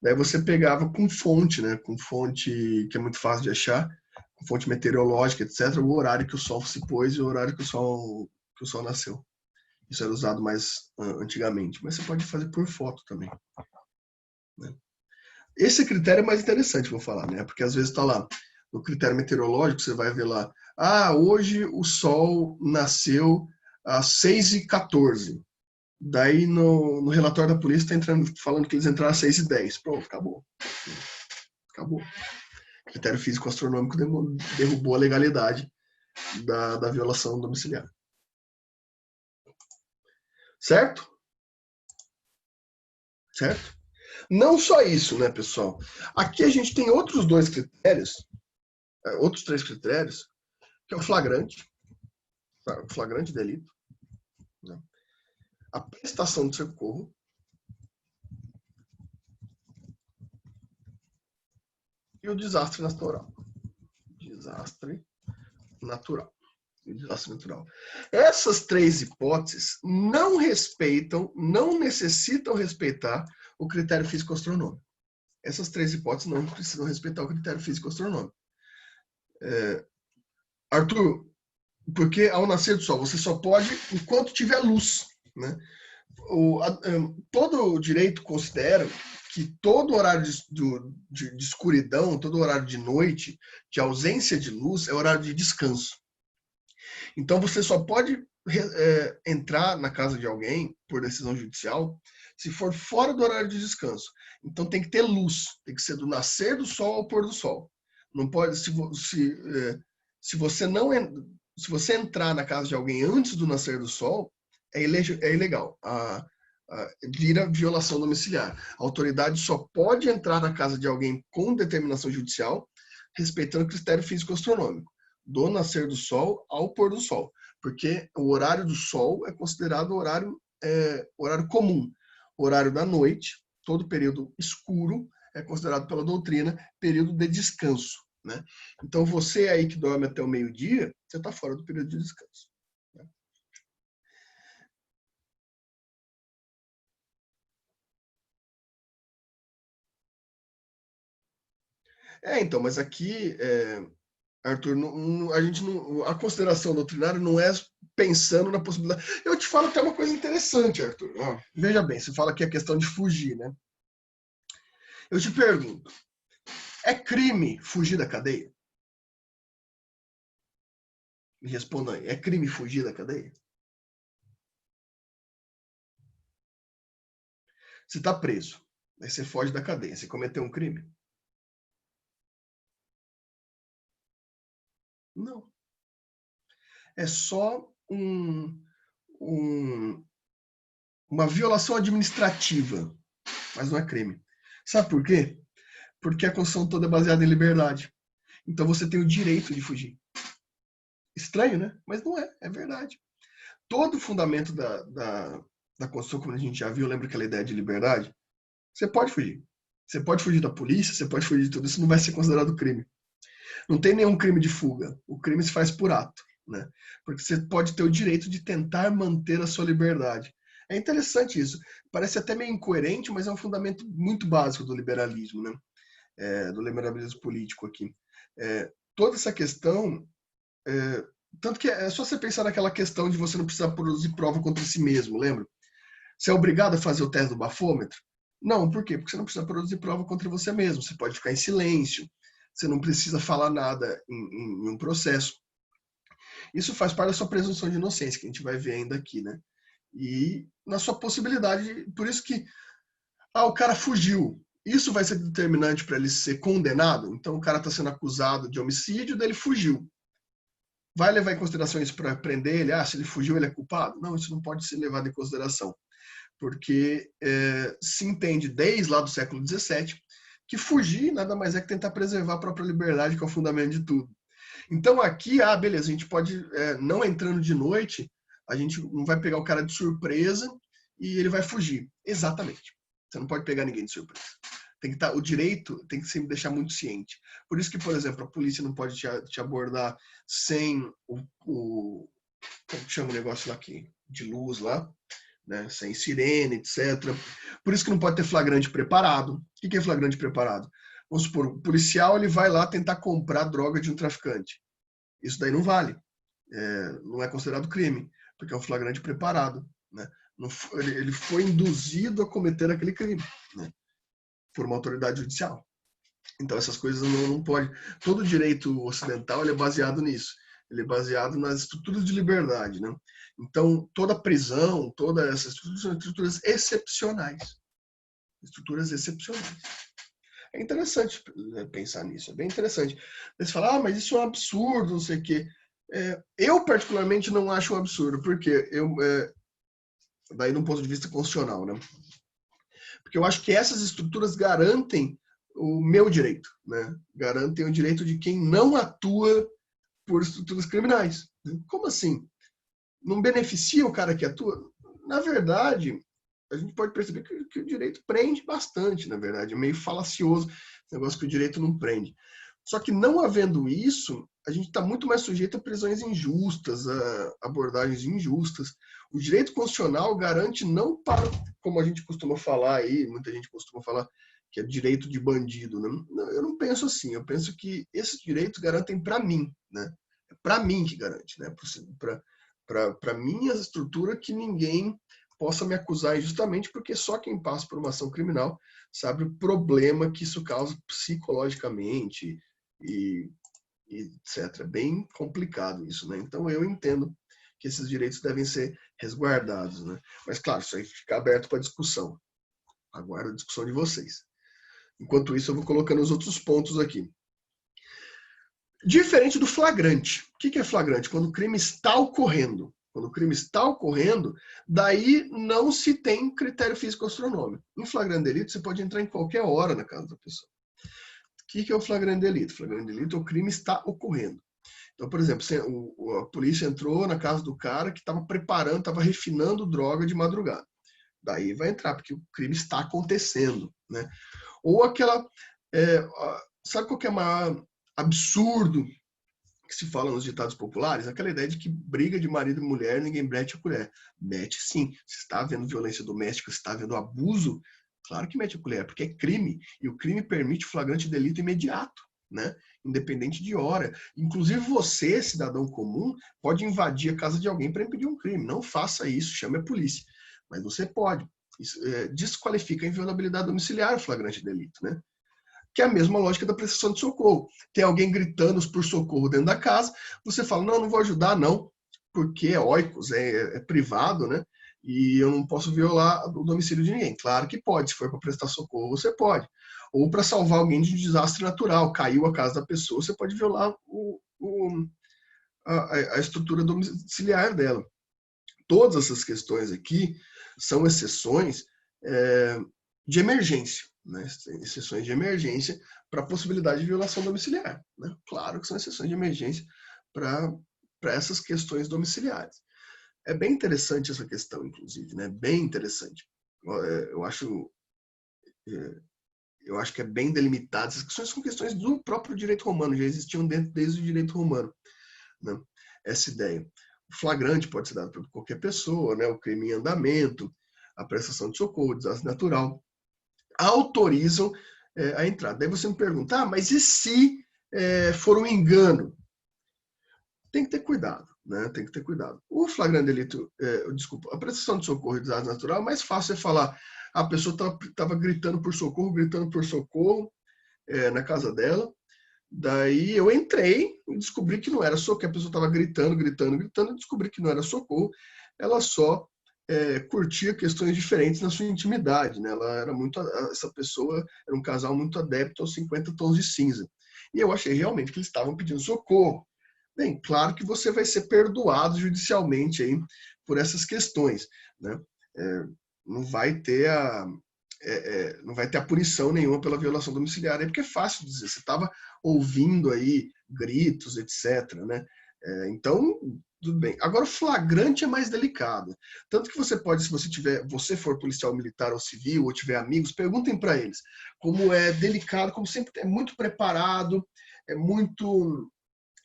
Daí você pegava com fonte, né? Com fonte que é muito fácil de achar, com fonte meteorológica, etc. O horário que o sol se pôs e o horário que o sol nasceu. Isso era usado mais antigamente, mas você pode fazer por foto também. Né? Esse critério é mais interessante, vou falar, né? Porque às vezes está lá no critério meteorológico, você vai ver lá, hoje o sol nasceu às 6h14. Daí no relatório da polícia está falando que eles entraram às 6h10. Pronto, acabou. Acabou. O critério físico astronômico derrubou a legalidade da violação domiciliar. Certo? Certo? Não só isso, né, pessoal? Aqui a gente tem outros 2 critérios, outros 3 critérios, que é o flagrante delito, né? A prestação de socorro e o desastre natural. Desastre natural. Deslaço natural. Essas 3 hipóteses não necessitam respeitar o critério físico-astronômico. Essas 3 hipóteses não precisam respeitar o critério físico-astronômico. Arthur, porque ao nascer do Sol você só pode enquanto tiver luz, né? Todo o direito considera que todo horário de escuridão, todo horário de noite, de ausência de luz, é horário de descanso. Então você só pode entrar na casa de alguém por decisão judicial se for fora do horário de descanso. Então tem que ter luz, tem que ser do nascer do sol ao pôr do sol. Não pode, se você entrar na casa de alguém antes do nascer do sol, é ilegal. Vira violação domiciliar. A autoridade só pode entrar na casa de alguém com determinação judicial, respeitando o critério físico-astronômico, do nascer do sol ao pôr do sol, porque o horário do sol é considerado horário comum. O horário da noite, todo período escuro, é considerado pela doutrina período de descanso, né? Então você aí que dorme até o meio-dia, você está fora do período de descanso. Então, mas aqui, Arthur, a consideração doutrinária não é pensando na possibilidade. Eu te falo até uma coisa interessante, Arthur. Veja bem, você fala que é questão de fugir, né? Eu te pergunto, é crime fugir da cadeia? Me responda aí, é crime fugir da cadeia? Você está preso, aí você foge da cadeia, você cometeu um crime? Não. É só uma violação administrativa, mas não é crime. Sabe por quê? Porque a Constituição toda é baseada em liberdade. Então você tem o direito de fugir. Estranho, né? Mas não é, é verdade. Todo o fundamento da Constituição, como a gente já viu, lembra aquela ideia de liberdade? Você pode fugir. Você pode fugir da polícia, você pode fugir de tudo, isso não vai ser considerado crime. Não tem nenhum crime de fuga. O crime se faz por ato, né? Porque você pode ter o direito de tentar manter a sua liberdade. É interessante isso. Parece até meio incoerente, mas é um fundamento muito básico do liberalismo, né? Do liberalismo político aqui. Toda essa questão... tanto que é só você pensar naquela questão de você não precisar produzir prova contra si mesmo, lembra? Você é obrigado a fazer o teste do bafômetro? Não, por quê? Porque você não precisa produzir prova contra você mesmo. Você pode ficar em silêncio. Você não precisa falar nada em um processo. Isso faz parte da sua presunção de inocência, que a gente vai ver ainda aqui, né? E na sua possibilidade, por isso que o cara fugiu. Isso vai ser determinante para ele ser condenado? Então o cara está sendo acusado de homicídio, daí ele fugiu. Vai levar em consideração isso para prender ele? Se ele fugiu, ele é culpado? Não, isso não pode ser levado em consideração. Porque se entende desde lá do século XVII que fugir nada mais é que tentar preservar a própria liberdade, que é o fundamento de tudo. Então aqui, beleza, a gente pode, não entrando de noite, a gente não vai pegar o cara de surpresa e ele vai fugir. Exatamente. Você não pode pegar ninguém de surpresa. O direito tem que sempre deixar muito ciente. Por isso que, por exemplo, a polícia não pode te abordar sem como chama o negócio lá aqui, de luz lá, né? Sem sirene, etc. Por isso que não pode ter flagrante preparado. O que é flagrante preparado? Vamos supor, o policial ele vai lá tentar comprar droga de um traficante. Isso daí não vale. Não é considerado crime, porque é um flagrante preparado, né? Ele foi induzido a cometer aquele crime, né? Por uma autoridade judicial. Então essas coisas não pode. Todo o direito ocidental ele é baseado nisso. Ele é baseado nas estruturas de liberdade, né? Então toda prisão, todas essas estruturas são estruturas excepcionais. Estruturas excepcionais. É interessante pensar nisso, é bem interessante. Você fala, mas isso é um absurdo, não sei o quê. Eu particularmente não acho um absurdo, porque daí de um ponto de vista constitucional, né? Porque eu acho que essas estruturas garantem o meu direito, né? Garantem o direito de quem não atua por estruturas criminais. Como assim? Não beneficia o cara que atua? Na verdade, a gente pode perceber que o direito prende bastante, na verdade. É meio falacioso esse negócio que o direito não prende. Só que não havendo isso, a gente está muito mais sujeito a prisões injustas, a abordagens injustas. O direito constitucional garante não para, como a gente costuma falar aí, muita gente costuma falar, que é direito de bandido. Né? Eu não penso assim, eu penso que esses direitos garantem para mim, né? É para mim que garante, né? Para minha estrutura, que ninguém possa me acusar injustamente, porque só quem passa por uma ação criminal sabe o problema que isso causa psicologicamente e etc. É bem complicado isso, né? Então eu entendo que esses direitos devem ser resguardados, né? Mas claro, isso aí fica aberto para discussão. Aguardo a discussão de vocês. Enquanto isso, eu vou colocando os outros pontos aqui. Diferente do flagrante. O que é flagrante? Quando o crime está ocorrendo. Quando o crime está ocorrendo, daí não se tem critério físico-astronômico. Em flagrante delito, você pode entrar em qualquer hora na casa da pessoa. O que é o flagrante delito? O flagrante delito é o crime está ocorrendo. Então, por exemplo, a polícia entrou na casa do cara que estava preparando, estava refinando droga de madrugada. Daí vai entrar, porque o crime está acontecendo, né? Ou aquela... sabe qual que é o maior absurdo que se fala nos ditados populares? Aquela ideia de que briga de marido e mulher, ninguém mete a colher. Mete sim. Se está havendo violência doméstica, se está havendo abuso, claro que mete a colher, porque é crime. E o crime permite flagrante delito imediato, né? Independente de hora. Inclusive você, cidadão comum, pode invadir a casa de alguém para impedir um crime. Não faça isso, chame a polícia. Mas você pode. Isso desqualifica a inviolabilidade domiciliar o flagrante delito, né? Que é a mesma lógica da prestação de socorro. Tem alguém gritando por socorro dentro da casa, você fala, não vou ajudar, não, porque é oikos, é privado, né? E eu não posso violar o domicílio de ninguém. Claro que pode, se for para prestar socorro, você pode. Ou para salvar alguém de um desastre natural, caiu a casa da pessoa, você pode violar a estrutura domiciliar dela. Todas essas questões aqui são exceções de emergência, né? Exceções de emergência para a possibilidade de violação domiciliar, né? Claro que são exceções de emergência para essas questões domiciliares. É bem interessante essa questão, inclusive, né? Bem interessante. Eu acho que é bem delimitado. Essas questões são questões do próprio direito romano, já existiam desde o direito romano, né? Essa ideia. O flagrante pode ser dado por qualquer pessoa, né? O crime em andamento, a prestação de socorro, desastre natural, autorizam a entrada. Daí você me pergunta, mas e se for um engano? Tem que ter cuidado, né? Tem que ter cuidado. O flagrante delito, a prestação de socorro e desastre natural, é mais fácil é falar, a pessoa estava gritando por socorro, na casa dela. Daí eu entrei e descobri que não era socorro, que a pessoa estava gritando, e descobri que não era socorro, ela só curtia questões diferentes na sua intimidade, né? Essa pessoa era um casal muito adepto aos 50 tons de cinza. E eu achei realmente que eles estavam pedindo socorro. Bem, claro que você vai ser perdoado judicialmente aí por essas questões, né? Não vai ter a punição nenhuma pela violação domiciliar, porque é fácil dizer, você estava ouvindo aí gritos, etc., né? Então, tudo bem. Agora, o flagrante é mais delicado. Tanto que você pode, se você for policial militar ou civil, ou tiver amigos, perguntem para eles como é delicado, como sempre é muito preparado, é muito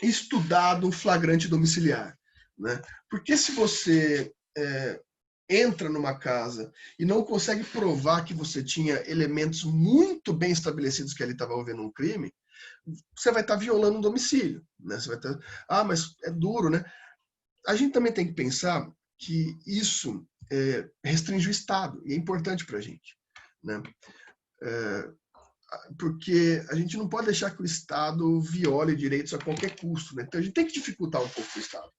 estudado o flagrante domiciliar, né? Porque se você entra numa casa e não consegue provar que você tinha elementos muito bem estabelecidos que ali estava havendo um crime, você vai estar violando um domicílio, né? Você vai estar, mas é duro, né? A gente também tem que pensar que isso restringe o Estado, e é importante para a gente, né? Porque a gente não pode deixar que o Estado viole direitos a qualquer custo, né? Então a gente tem que dificultar um pouco o Estado,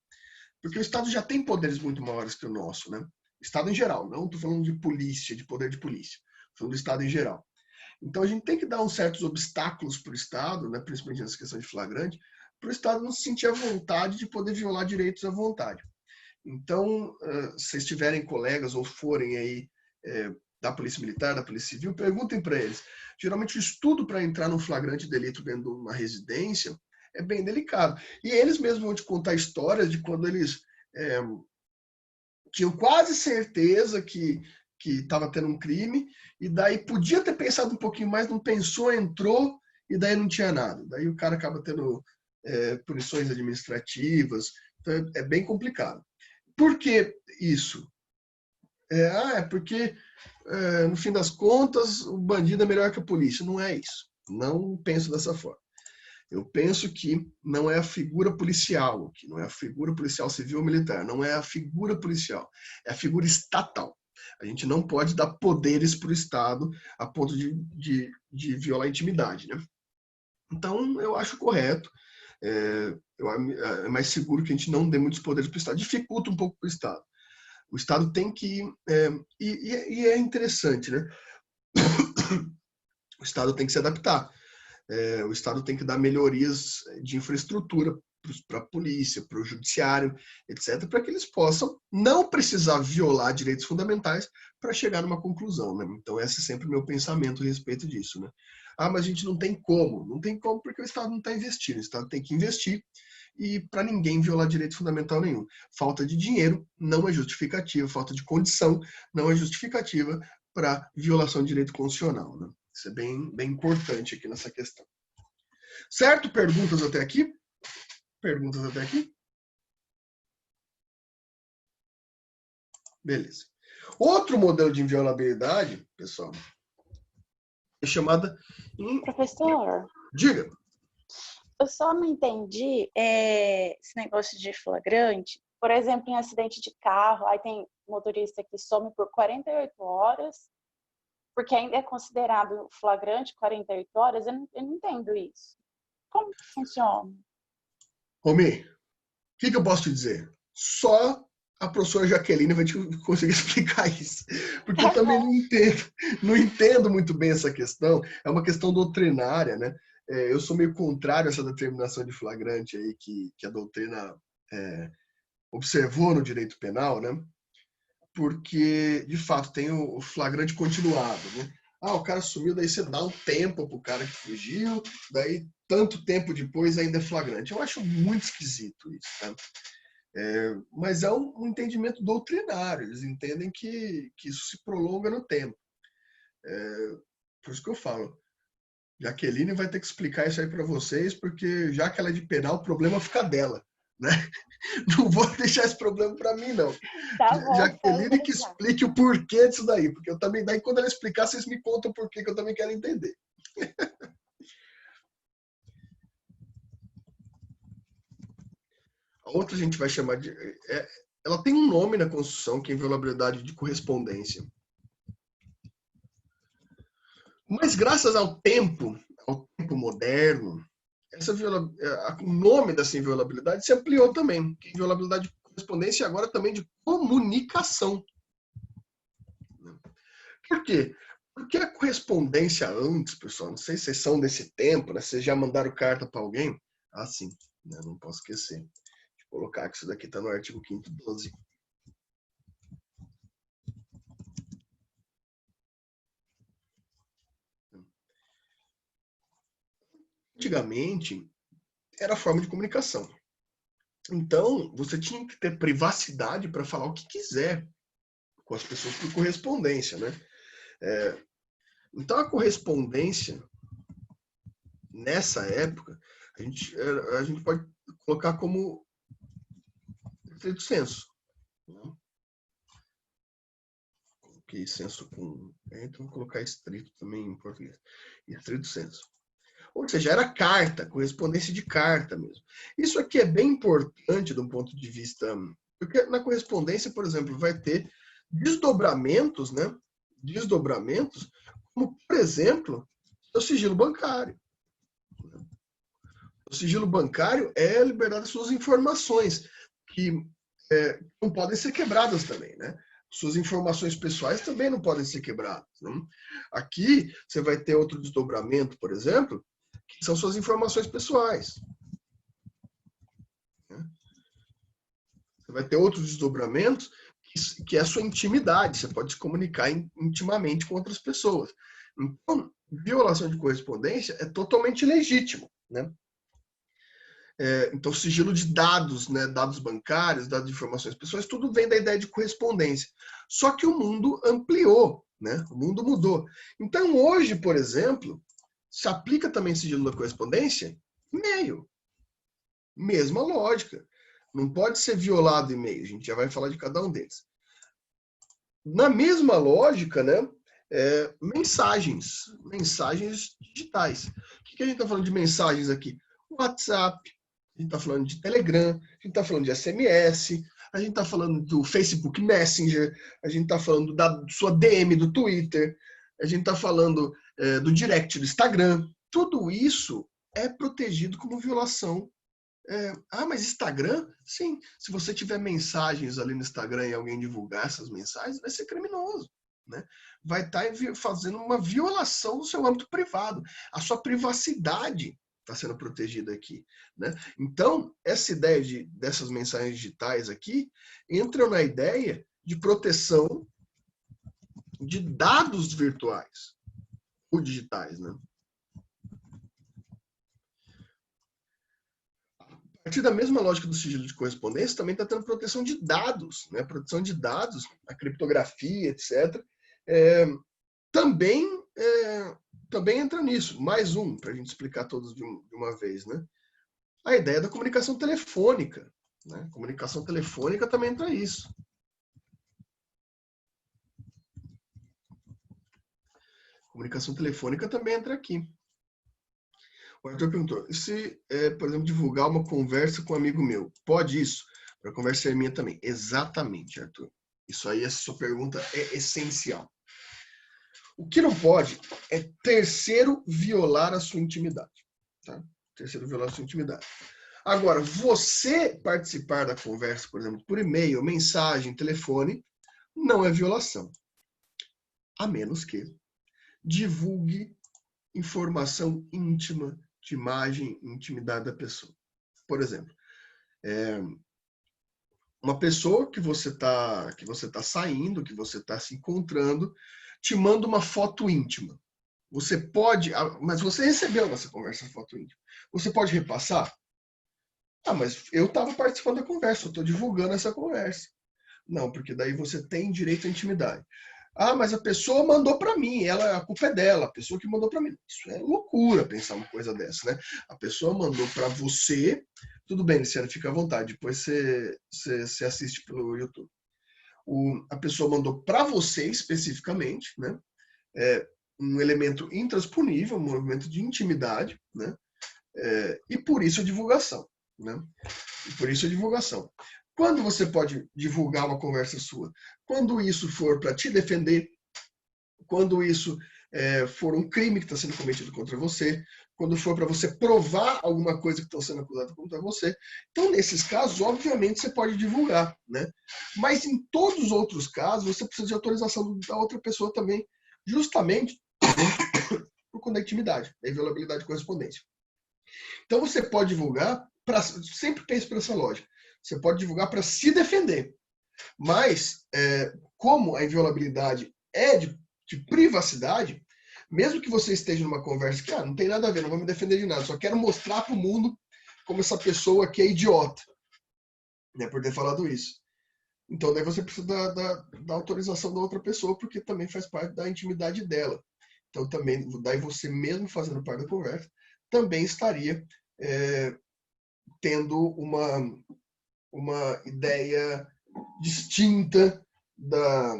porque o Estado já tem poderes muito maiores que o nosso, né? Estado em geral, não estou falando de polícia, de poder de polícia, estou falando do Estado em geral. Então a gente tem que dar uns certos obstáculos para o Estado, né, principalmente nessa questão de flagrante, para o Estado não se sentir à vontade de poder violar direitos à vontade. Então, se vocês tiverem colegas ou forem aí da Polícia Militar, da Polícia Civil, perguntem para eles. Geralmente o estudo para entrar num flagrante delito dentro de uma residência é bem delicado. E eles mesmos vão te contar histórias de quando eles tinham quase certeza que estava tendo um crime, e daí podia ter pensado um pouquinho mais, não pensou, entrou, e daí não tinha nada. Daí o cara acaba tendo punições administrativas, então é bem complicado. Por que isso? Porque no fim das contas o bandido é melhor que a polícia. Não é isso. Não penso dessa forma. Eu penso que não é a figura policial, que não é a figura policial civil ou militar, não é a figura policial, é a figura estatal. A gente não pode dar poderes para o Estado a ponto de violar a intimidade, né? Então, eu acho correto. É mais seguro que a gente não dê muitos poderes para o Estado. Dificulta um pouco para o Estado. O Estado tem que... E é interessante, né? O Estado tem que se adaptar. O Estado tem que dar melhorias de infraestrutura para a polícia, para o judiciário, etc., para que eles possam não precisar violar direitos fundamentais para chegar numa conclusão, né? Então, esse é sempre o meu pensamento a respeito disso, né? Mas a gente não tem como. Não tem como porque o Estado não está investindo. O Estado tem que investir e para ninguém violar direito fundamental nenhum. Falta de dinheiro não é justificativa, falta de condição não é justificativa para violação de direito constitucional, né? Isso é bem importante aqui nessa questão. Certo? Perguntas até aqui? Perguntas até aqui? Beleza. Outro modelo de inviolabilidade, pessoal, é chamada... Professor, Diga. eu só não entendi esse negócio de flagrante. Por exemplo, em acidente de carro, aí tem motorista que some por 48 horas, porque ainda é considerado flagrante 48 horas. Eu não entendo isso. Como que funciona? Romi, o que eu posso te dizer? Só a professora Jaqueline vai te conseguir explicar isso. Porque eu também não entendo muito bem essa questão. É uma questão doutrinária, né? Eu sou meio contrário a essa determinação de flagrante aí que a doutrina observou no direito penal, né? Porque, de fato, tem o flagrante continuado, né? O cara sumiu, daí você dá um tempo pro cara que fugiu, daí tanto tempo depois ainda é flagrante. Eu acho muito esquisito isso, tá? Mas é um entendimento doutrinário, eles entendem que isso se prolonga no tempo. Por isso que eu falo, Jaqueline vai ter que explicar isso aí para vocês, porque já que ela é de penal, o problema fica dela, né? Não vou deixar esse problema para mim, não. Tá bom, Jaqueline que explique o porquê disso daí, porque eu também, daí quando ela explicar, vocês me contam o porquê, que eu também quero entender. A outra a gente vai chamar de... ela tem um nome na Constituição, que é inviolabilidade de correspondência. Mas graças ao tempo moderno, o nome dessa inviolabilidade se ampliou também. Inviolabilidade de correspondência e agora também de comunicação. Por quê? Porque a correspondência antes, pessoal, não sei se vocês são desse tempo, né? Vocês já mandaram carta para alguém? Sim, né? Não posso esquecer. Deixa eu colocar que isso daqui está no artigo 5º, 12. Antigamente, era a forma de comunicação. Então, você tinha que ter privacidade para falar o que quiser com as pessoas por correspondência, né? Então, a correspondência, nessa época, a gente pode colocar como estrito senso. Né? Coloquei senso com... Então, vou colocar estrito também em português. Estrito senso. Ou seja, era carta, correspondência de carta mesmo. Isso aqui é bem importante de um ponto de vista... Porque na correspondência, por exemplo, vai ter desdobramentos, né? Desdobramentos, como, por exemplo, o sigilo bancário. O sigilo bancário é a liberdade das suas informações, que não podem ser quebradas também, né? Suas informações pessoais também não podem ser quebradas. Né? Aqui, você vai ter outro desdobramento, por exemplo, que são suas informações pessoais. Você vai ter outros desdobramentos que é a sua intimidade. Você pode se comunicar intimamente com outras pessoas. Então, violação de correspondência é totalmente legítimo, né? Então, sigilo de dados, né? Dados bancários, dados de informações pessoais, tudo vem da ideia de correspondência. Só que o mundo ampliou, né? O mundo mudou. Então, hoje, por exemplo, Se aplica também sigilo da correspondência? E-mail. Mesma lógica. Não pode ser violado e-mail. A gente já vai falar de cada um deles. Na mesma lógica, né? Mensagens digitais. O que a gente está falando de mensagens aqui? WhatsApp, a gente está falando de Telegram, a gente está falando de SMS, a gente está falando do Facebook Messenger, a gente está falando da sua DM do Twitter, a gente está falando do direct do Instagram. Tudo isso é protegido como violação. Mas Instagram? Sim. Se você tiver mensagens ali no Instagram e alguém divulgar essas mensagens, vai ser criminoso. Né? Vai estar fazendo uma violação do seu âmbito privado. A sua privacidade está sendo protegida aqui. Né? Então, essa ideia dessas mensagens digitais aqui entra na ideia de proteção de dados virtuais ou digitais. Né? A partir da mesma lógica do sigilo de correspondência, também está tendo proteção de dados, né? Proteção de dados, a criptografia, etc. Também entra nisso. Mais um, para a gente explicar todos de uma vez, né? A ideia da comunicação telefônica. Né? Comunicação telefônica também entra nisso. Comunicação telefônica também entra aqui. O Arthur perguntou, e se, por exemplo, divulgar uma conversa com um amigo meu? Pode isso? Para conversa é minha também. Exatamente, Arthur. Isso aí, essa sua pergunta é essencial. O que não pode é terceiro violar a sua intimidade. Tá? Terceiro violar a sua intimidade. Agora, você participar da conversa, por exemplo, por e-mail, mensagem, telefone, não é violação. A menos que divulgue informação íntima de imagem e intimidade da pessoa. Por exemplo, uma pessoa que você está saindo, que você está se encontrando, te manda uma foto íntima. Você pode, mas você recebeu nessa conversa a foto íntima. Você pode repassar? Mas eu estava participando da conversa, eu estou divulgando essa conversa. Não, porque daí você tem direito à intimidade. Mas a pessoa mandou para mim, a culpa é dela, a pessoa que mandou para mim. Isso é loucura pensar uma coisa dessa, né? A pessoa mandou para você, tudo bem, Luciano, fica à vontade, depois você assiste pelo YouTube. A pessoa mandou para você especificamente, né? Um elemento intransponível, um movimento de intimidade, né? E por isso a divulgação, né? E por isso a divulgação. Quando você pode divulgar uma conversa sua? Quando isso for para te defender, quando isso for um crime que está sendo cometido contra você, quando for para você provar alguma coisa que está sendo acusada contra você. Então, nesses casos, obviamente, você pode divulgar, né? Mas em todos os outros casos, você precisa de autorização da outra pessoa também, justamente por conectividade, da inviolabilidade de correspondência. Então, você pode divulgar, sempre pense por essa lógica, você pode divulgar para se defender. Mas, como a inviolabilidade é de privacidade, mesmo que você esteja numa conversa que não tem nada a ver, não vou me defender de nada, só quero mostrar para o mundo como essa pessoa aqui é idiota, né, por ter falado isso. Então, daí você precisa da autorização da outra pessoa, porque também faz parte da intimidade dela. Então, também, daí você mesmo fazendo parte da conversa, também estaria tendo uma ideia distinta da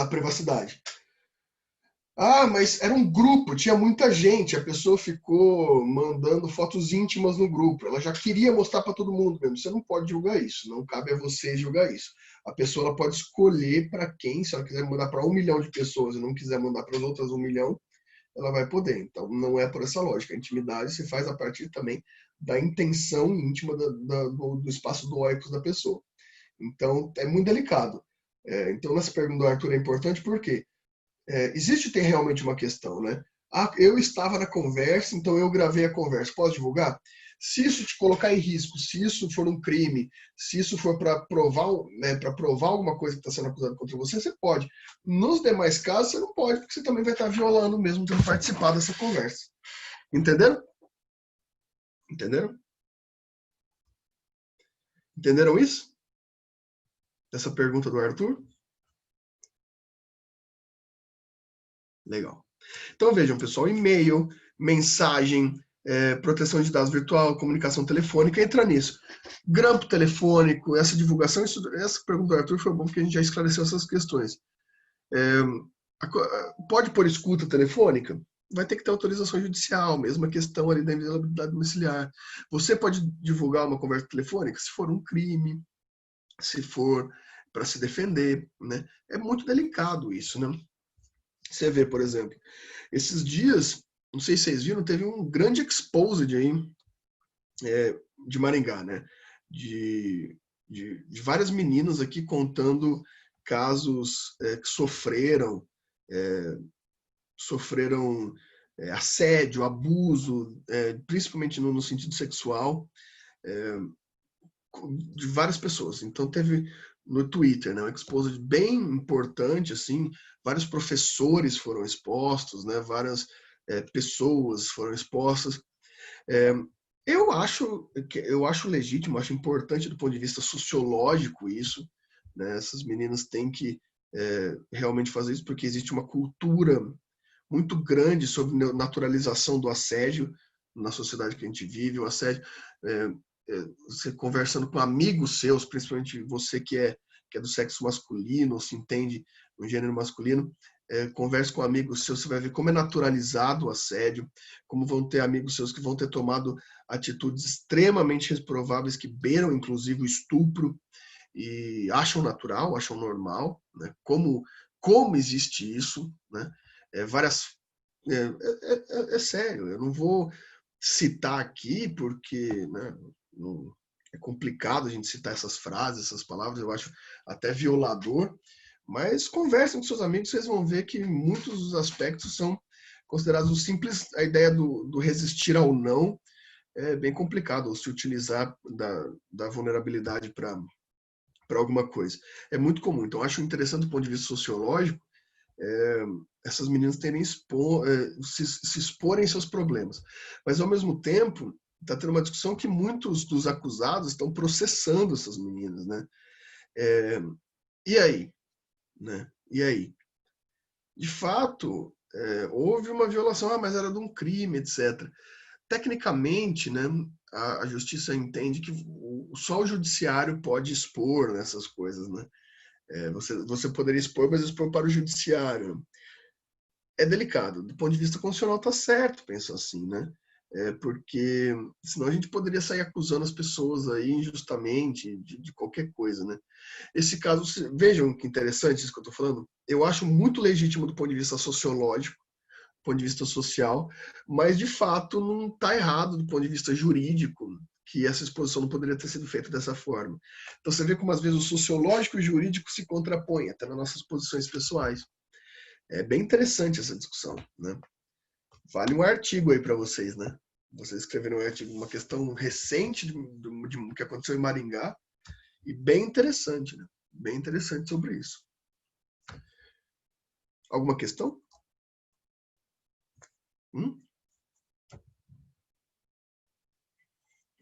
privacidade. Mas era um grupo, tinha muita gente, a pessoa ficou mandando fotos íntimas no grupo, ela já queria mostrar para todo mundo mesmo. Você não pode julgar isso, não cabe a você julgar isso. A pessoa ela pode escolher para quem, se ela quiser mandar para 1 milhão de pessoas e não quiser mandar para as outras 1 milhão, ela vai poder. Então, não é por essa lógica. A intimidade se faz a partir também da intenção íntima do espaço do oikos da pessoa. Então, é muito delicado. Então, nessa pergunta do Arthur é importante porque tem realmente uma questão, né? Eu estava na conversa, então eu gravei a conversa. Posso divulgar? Se isso te colocar em risco, se isso for um crime, se isso for para provar alguma coisa que está sendo acusada contra você, você pode. Nos demais casos, você não pode, porque você também vai estar violando mesmo tendo participado dessa conversa. Entenderam? Entenderam? Entenderam isso? Essa pergunta do Arthur? Legal. Então, vejam, pessoal, e-mail, mensagem, proteção de dados virtual, comunicação telefônica, entra nisso. Grampo telefônico, essa divulgação, essa pergunta do Arthur foi bom porque a gente já esclareceu essas questões. Pode pôr escuta telefônica? Vai ter que ter autorização judicial, mesma questão ali da inviolabilidade domiciliar. Você pode divulgar uma conversa telefônica se for um crime, se for para se defender, né? É muito delicado isso, né? Você vê, por exemplo, esses dias, não sei se vocês viram, teve um grande exposed aí de Maringá, né? De várias meninas aqui contando casos que sofreram assédio, abuso, principalmente no sentido sexual, de várias pessoas. Então teve no Twitter, né, um exposed bem importante, assim, vários professores foram expostos, né, várias pessoas foram expostas. Eu acho legítimo, acho importante do ponto de vista sociológico isso, né, essas meninas têm que realmente fazer isso, porque existe uma cultura muito grande sobre naturalização do assédio na sociedade que a gente vive. O assédio, você conversando com amigos seus, principalmente você que é do sexo masculino, ou se entende no gênero masculino, converse com amigos seus, você vai ver como é naturalizado o assédio, como vão ter amigos seus que vão ter tomado atitudes extremamente reprováveis, que beiram inclusive o estupro, e acham natural, acham normal, né? Como existe isso, né? É sério, eu não vou citar aqui porque, né, é complicado a gente citar essas frases, essas palavras, eu acho até violador, mas conversem com seus amigos, vocês vão ver que muitos dos aspectos são considerados simples. A ideia do resistir ao não é bem complicado, ou se utilizar da vulnerabilidade para alguma coisa. É muito comum. Então, acho interessante do ponto de vista sociológico essas meninas terem se exporem seus problemas. Mas, ao mesmo tempo, está tendo uma discussão que muitos dos acusados estão processando essas meninas, né? E aí? Né? E aí? De fato, houve uma violação, mas era de um crime, etc. Tecnicamente, né, a justiça entende que só o judiciário pode expor nessas coisas, né? Você poderia expor, mas expor para o judiciário. É delicado. Do ponto de vista constitucional está certo, penso assim, né? Porque senão a gente poderia sair acusando as pessoas aí injustamente de qualquer coisa, né? Esse caso, vejam que interessante isso que eu estou falando. Eu acho muito legítimo do ponto de vista sociológico, do ponto de vista social, mas de fato não está errado do ponto de vista jurídico que essa exposição não poderia ter sido feita dessa forma. Então você vê como às vezes o sociológico e o jurídico se contrapõem até nas nossas posições pessoais. É bem interessante essa discussão, né? Vale um artigo aí para vocês, né? Vocês escreveram um artigo, uma questão recente de que aconteceu em Maringá, e bem interessante, né? Bem interessante sobre isso. Alguma questão?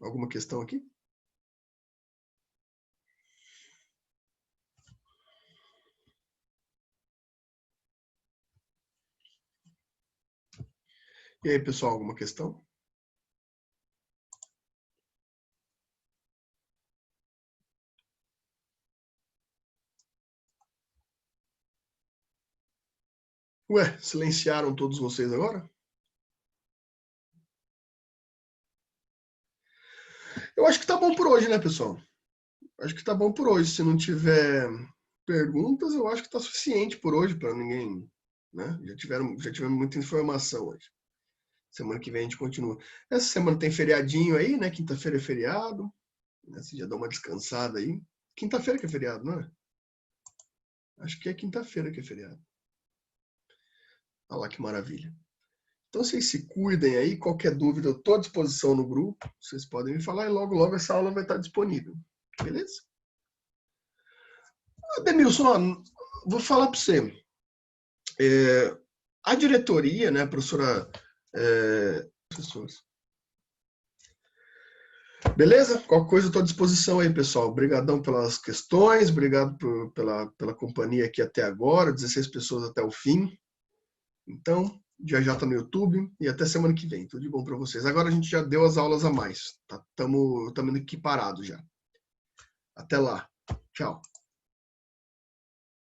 Alguma questão aqui? E aí, pessoal, alguma questão? Ué, silenciaram todos vocês agora? Eu acho que tá bom por hoje, né, pessoal? Acho que tá bom por hoje. Se não tiver perguntas, eu acho que tá suficiente por hoje para ninguém, né? Já tivemos muita informação hoje. Semana que vem a gente continua. Essa semana tem feriadinho aí, né? Quinta-feira é feriado. Você já dá uma descansada aí. Quinta-feira que é feriado, não é? Acho que é quinta-feira que é feriado. Olha lá que maravilha. Então vocês se cuidem aí. Qualquer dúvida, eu estou à disposição no grupo. Vocês podem me falar e logo, logo essa aula vai estar disponível. Beleza? Demilson, vou falar para você. A diretoria, né, a professora... Beleza? Qualquer coisa eu estou à disposição aí, pessoal. Obrigadão pelas questões, obrigado pela companhia aqui até agora, 16 pessoas até o fim. Então, já tá no YouTube e até semana que vem. Tudo de bom para vocês. Agora a gente já deu as aulas a mais. Estamos indo aqui parados já. Até lá. Tchau.